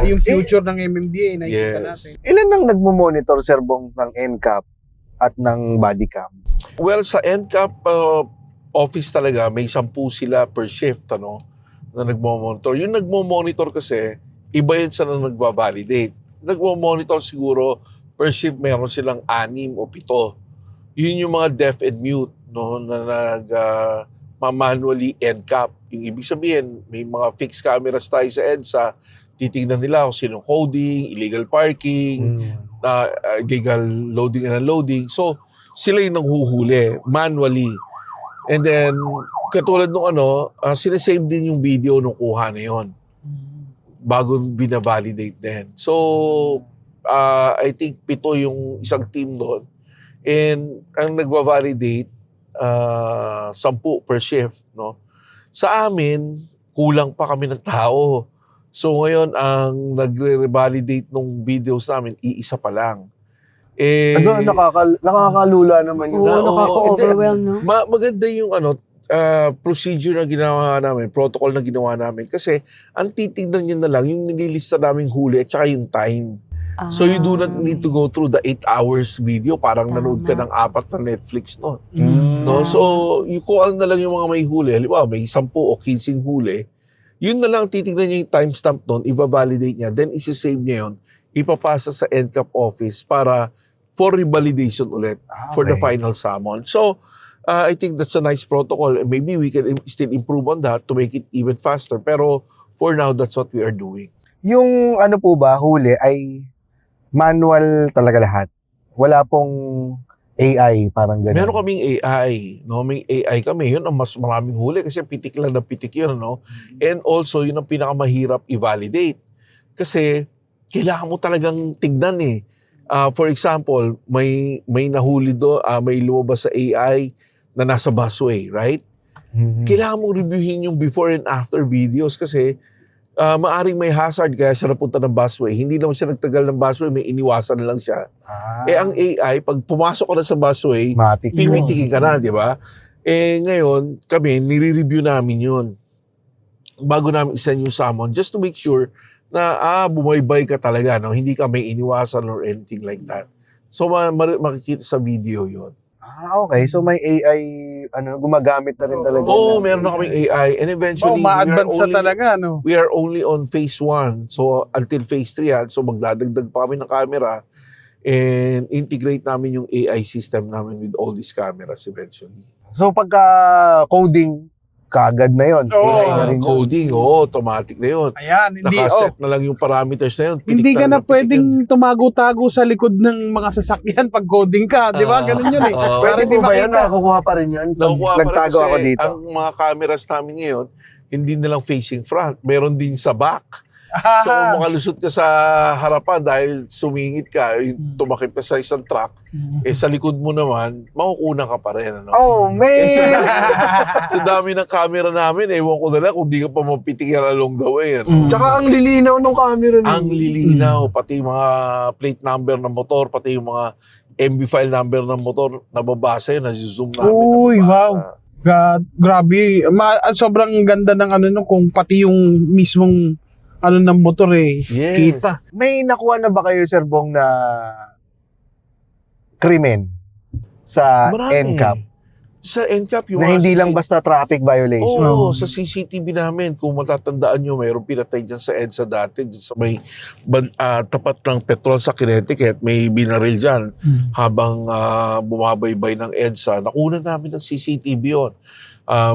Yung future ng MMDA, nakikita natin. Ilan nang nagmo-monitor, Sir Bong, ng NCAP at ng body cam? Well, sa NCAP office talaga, may 10 sila per shift, na nagmo-monitor. Yung nagmo-monitor kasi, iba yun sa nagbabalidate. Nagmo-monitor siguro, per shift meron silang 6 o 7. Yun yung mga deaf and mute, na manually NCAP. Yung ibig sabihin, may mga fixed cameras tayo sa EDSA, titingnan nila kung sinong coding, illegal parking, illegal loading and unloading. So, sila yung nanghuhuli, manually. And then, katulad nung sinesave din yung video nung kuha na yun. Bago binavalidate din. So, I think 7 yung isang team doon. And ang nagwa-validate, 10 per shift. Sa amin, kulang pa kami ng tao. So ngayon, ang nagre-revalidate ng videos namin, iisa pa lang. Nakakalula naman yun. Nakaka-overwhelm, no? Maganda yung procedure na ginawa namin, protocol na ginawa namin. Kasi ang titignan nyo na lang, yung nililista naming huli at saka yung time. So you do not need to go through the 8 hours video. Parang nanood ka ng 4 na Netflix noon. So kung na lang yung mga may huli, halimbawa may 10 o 15 huli, yun na lang titignan niya yung timestamp noon, i-validate niya, then isi-save niya yun, ipapasa sa NCAP office para for revalidation ulit for the final summon. So I think that's a nice protocol. Maybe we can still improve on that to make it even faster. Pero for now, that's what we are doing. Yung po ba, huli ay manual talaga lahat? Wala pong AI, parang gano'n? Meron kaming AI. May AI kami. Yun ang mas maraming huli kasi pitik lang na pitik yun. And also, yun ang pinakamahirap i-validate. Kasi kailangan mo talagang tignan eh. For example, may nahuli may lumabas sa AI na nasa busway, right? Kailangan mong reviewin yung before and after videos kasi maaring may hazard kaya siya napunta ng busway. Hindi naman siya nagtagal ng busway, may iniwasan na lang siya. Ang AI, pag pumasok ka na sa busway, pipitikin ka na, di ba? Ngayon, kami, nire-review namin yun. bago namin isend yung summon, just to make sure na bumaybay ka talaga, no? Hindi ka may iniwasan or anything like that. So makikita sa video yon. Okay. So may AI, gumagamit na rin talaga. Oo, ng meron na kaming AI. And eventually, ma-advance na talaga, no? we are only on phase 1. So until phase 3 yan. So magdadagdag pa kami ng camera and integrate namin yung AI system namin with all these cameras eventually. So pagka coding, kagad na yon. Oo. AI na rin yun. Coding, automatic na yun. Ayan, hindi, Nakaset na lang yung parameters na yun. hindi ka Pitik na ng pitik pwedeng yun. tumago-tago sa likod ng mga sasakyan pag coding ka. Di ba? Ganun yun eh. Oo. Pwede Hindi po ba yun? makita. Nakukuha pa rin yun? Pag Nakukuha pa rin nagtago kasi ako dito. ang mga cameras namin ngayon, hindi na lang facing front. Meron din sa back. So kung makalusot ka sa harapan dahil sumingit ka, tumakip ka sa isang truck, sa likod mo naman, makukunan ka pa rin. Ano? Oh, man! Sa dami ng camera namin, ewan ko na lang kung di ka pa mapitigan along the way. Ano? Tsaka ang lilinaw ng camera niyo. Ang lilinaw, pati yung mga plate number ng motor, pati yung mga MB file number ng motor, nababasa yun, nasi-zoom namin. Uy, nababasa. Grabe. Sobrang ganda ng kung pati yung mismong ng motor eh. Yes. Kita. May nakuha na ba kayo, Sir Bong, na krimen sa Marami. NCAP? Sa NCAP, yung Na mga hindi lang CCTV basta traffic violation. Oo, sa CCTV namin, kung matatandaan nyo, mayroong pinatay dyan sa EDSA dati, dyan sa may tapat ng petrol sa Connecticut, may binaril dyan habang bumabaybay ng EDSA. Nakunan namin ng CCTV yun.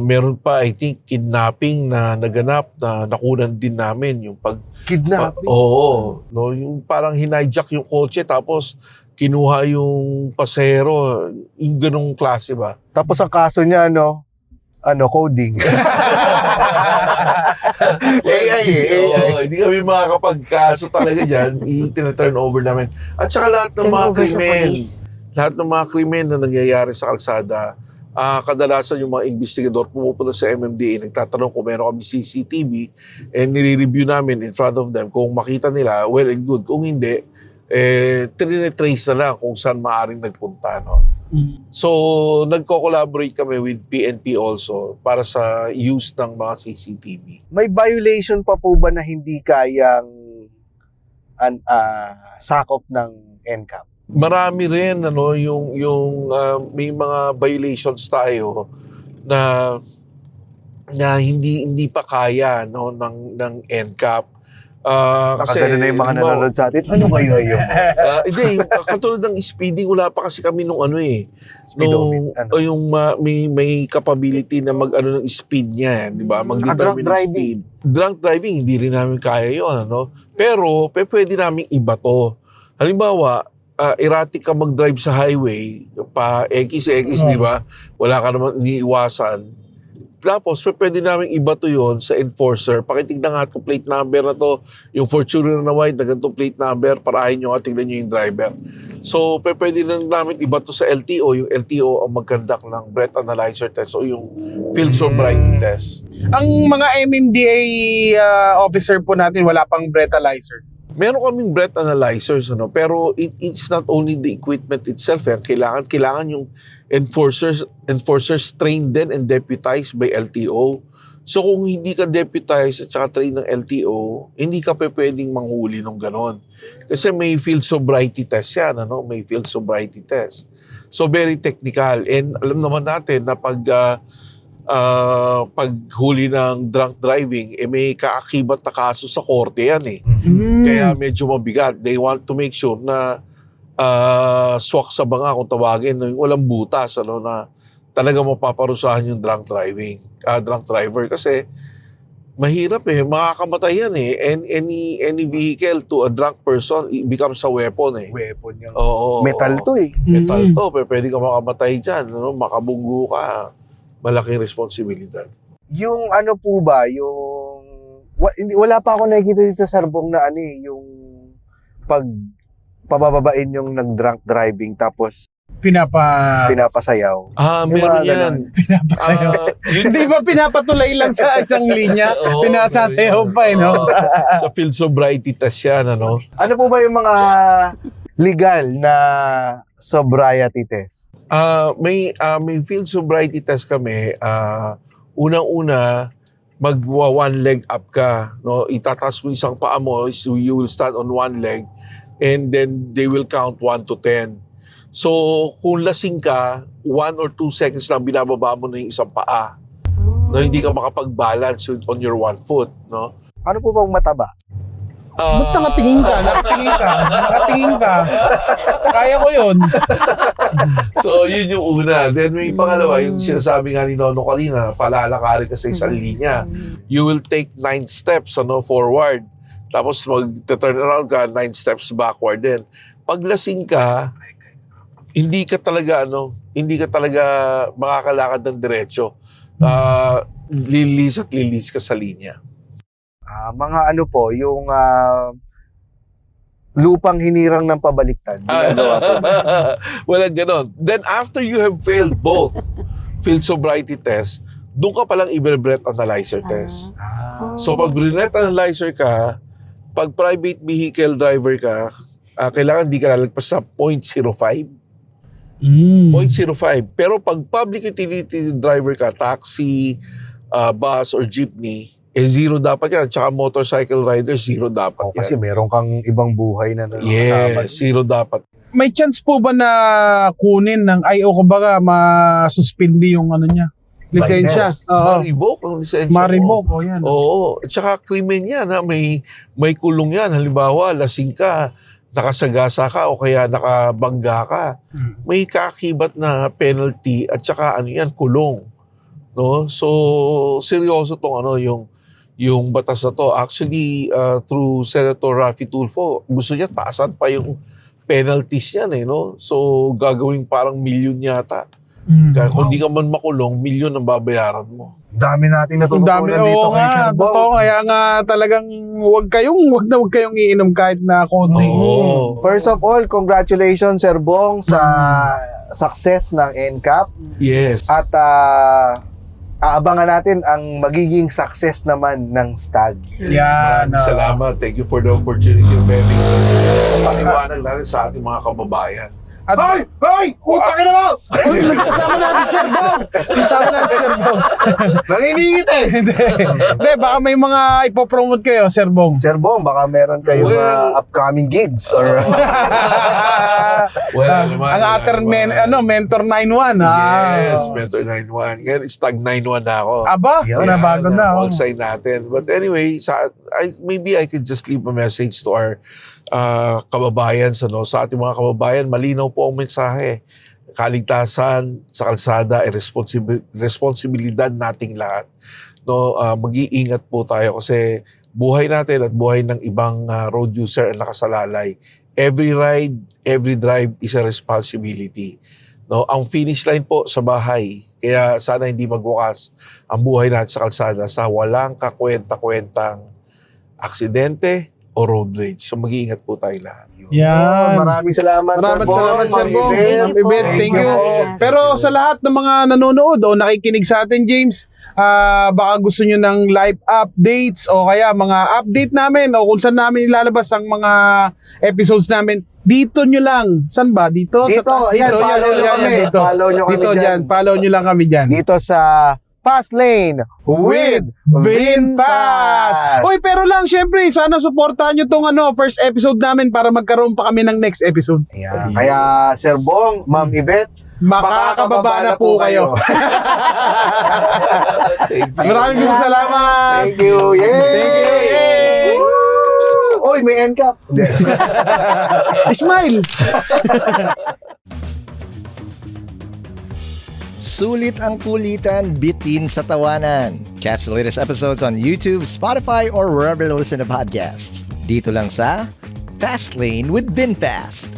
Meron pa, I think, kidnapping na naganap na nakunan din namin. Yung Kidnapping. Oo. No, yung parang hinijack yung kotse tapos kinuha yung pasahero. Yung ganong klase ba? Tapos ang kaso niya, coding. AI eh, AI. Oo, hindi kami makakapagkaso talaga dyan. I-turn over namin. At saka lahat ng mga Turnover sa krimen, police. lahat ng mga krimen na nangyayari sa kalsada, kadalasan yung mga investigador pumupunta sa MMDA, nagtatanong kung meron kami CCTV, and nire-review namin in front of them. Kung makita nila, well and good. Kung hindi, trine-trace na lang kung saan maaaring nagpunta. No? So, nagko-collaborate kami with PNP also para sa use ng mga CCTV. May violation pa po ba na hindi kayang sakop ng NCAP? Marami rin yung may mga violations tayo na hindi pa kaya ng NCAP. Kasi Nakagano na yung mga nanonood sa atin. Ano kayo yun? hindi, katulad ng speeding, wala pa kasi kami nung Speedometer, may capability na mag ng speed niya, di ba? Mag-determine drunk ng driving. speed. Drunk driving, hindi rin namin kaya yun, Pero pwede namin iba to. Halimbawa, erratic ka mag-drive sa highway, pa X, di ba? Wala ka naman iniiwasan. Tapos, pwede namin iba to yon sa enforcer. Pakitignan nga itong plate number na to, yung Fortuner na white, na ganitong plate number, parahin nyo nga, tignan nyo yung driver. So, pwede na namin iba to sa LTO. Yung LTO ang mag-conduct ng breath analyzer test o yung field sobriety test. Ang mga MMDA officer po natin, wala pang breathalyzer. Meron kaming breath analyzers, pero it's not only the equipment itself. Kailangan yung enforcers trained din and deputized by LTO. So kung hindi ka deputized at saka trained ng LTO, hindi ka pwedeng manghuli ng ganon. Kasi may field sobriety test yan, may field sobriety test. So very technical. And alam naman natin na paghuli ng drunk driving, may kaakibat na kaso sa korte yan eh. Kaya medyo mabigat. They want to make sure na swak sa banga kung tawagin, walang butas, na talaga mapaparusahan yung drunk driver. Kasi mahirap makakamatay yan and any vehicle to a drunk person becomes a weapon Weapon yan. Oo. Metal to eh. Metal to, pwede ka makamatay dyan, makabunggo ka. Malaking responsibilidad. Yung po ba, wala pa ako nakikita dito sa Sarbong na yung pabababain yung nag-drunk driving tapos pinapasayaw. Yung Meron mga yan. ganon. Pinapasayaw. Hindi ba pinapatulay lang sa isang linya? Oo, Pinasasayaw pa no? Sa field sobriety test yan, Ano po ba yung mga legal na sobriety test? May field sobriety test kami. Unang-una, one leg up ka, no? Itataas mo isang paa mo, so you will stand on one leg, and then they will count 1 to 10. So, kung lasing ka, 1 or 2 seconds lang binababa mo na yung isang paa. No, hindi ka makapag-balance on your one foot, no? Ano po bang mataba? Ba't nakatingin ka? Nakatingin ka. Kaya ko yun. So, yun yung una. Then may pangalawa, yung sinasabi nga ni Nono kanina, palalakarin ka sa isang linya. You will take 9 steps forward. Tapos mag-turn around ka, 9 steps backward din. Pag lasing ka, hindi ka talaga makakalakad ng diretso. Lilis at lilis ka sa linya. Mga ano po, yung lupang hinirang ng pabaliktad. Ginagawa po ba? Walang ganon. Then after you have failed both field sobriety test, doon ka palang i-breath analyzer test. So pag breath analyzer ka, pag private vehicle driver ka, kailangan di ka lalagpas sa 0.05. 0.05. Pero pag public utility driver ka, taxi, bus or jeepney, zero dapat yan. Tsaka motorcycle rider, zero dapat yan. Kasi meron kang ibang buhay na Yes, zero dapat. May chance po ba na kunin ng kumbaga masuspindi yung niya? Lisensya. License. Oo. Ma-revoke ang lisensya. Ma-revoke po yan. Oo. At saka krimen yan. May kulong yan. Halimbawa, lasing ka, nakasagasa ka o kaya nakabangga ka. May kaakibat na penalty at saka kulong. No? So, seryoso tong yung batas na to. Actually, through Senator Raffy Tulfo, gusto niya taasan pa yung penalties yan no? So, gagawin parang milyon yata. Kaya kung di ka man makulong, milyon ang babayaran mo. Dami nating natututunan dito kay Sir Bong. Totoo, kaya nga talagang wag kayong iinom kahit na konti. Oo. First of all, congratulations Sir Bong sa success ng NCAP. Yes. At aabangan natin ang magiging success naman ng STAG. Yan. Maraming salamat. Thank you for the opportunity of having me. Paliwanag natin sa ating mga kababayan. At Hoy! Utang na mo! kasama natin si Sir Bong. Kasama natin si Sir Bong. Nanginingit eh! Hindi, baka may mga ipopromote kayo, Sir Bong. Sir Bong, baka meron kayong upcoming gigs or Wala naman. Ang ater Mentor 91. Yes, Mentor 91. Ngayon, Stag 91 na ako. Aba, Yan. nabago na. All sign natin. But anyway, maybe I could just leave a message to our kababayan, sa ating mga kababayan. Malinaw po ang mensahe. Kaligtasan sa kalsada ay responsibilidad nating lahat. Mag-iingat po tayo kasi buhay natin at buhay ng ibang road user ang nakasalalay. Every ride, every drive is a responsibility. Ang finish line po sa bahay. Kaya sana hindi magwakas ang buhay natin sa kalsada sa walang kakwenta-kwentang aksidente o road rage. So mag-iingat po tayo lahat. Yan. Maraming salamat Maraming Sir Bong. salamat, Sir Bong. Ma'am Ma'am Yvette, thank you. Pero sa lahat ng mga nanonood o nakikinig sa atin, James, baka gusto nyo ng live updates o kaya mga update namin o kung saan namin ilalabas ang mga episodes namin, dito nyo lang. Saan ba? Dito? Dito, ayan, follow nyo kami. Dito. Follow nyo kami Dito, dyan. dyan. Follow nyo lang kami dyan. Dito sa Fast Lane with VinFast. Uy, pero lang, syempre, sana supportahan nyo tong first episode namin para magkaroon pa kami ng next episode. Ayan. Kaya Sir Bong, Ma'am Yvette, Makakababa na po kayo. Maraming salamat. Thank you. Yay! Thank you. Yay! Oy, may NCAP. Smile. Sulit ang kulitan, bitin sa tawanan. Catch the latest episodes on YouTube, Spotify, or wherever you listen to podcasts. Dito lang sa Fast Lane with VinFast.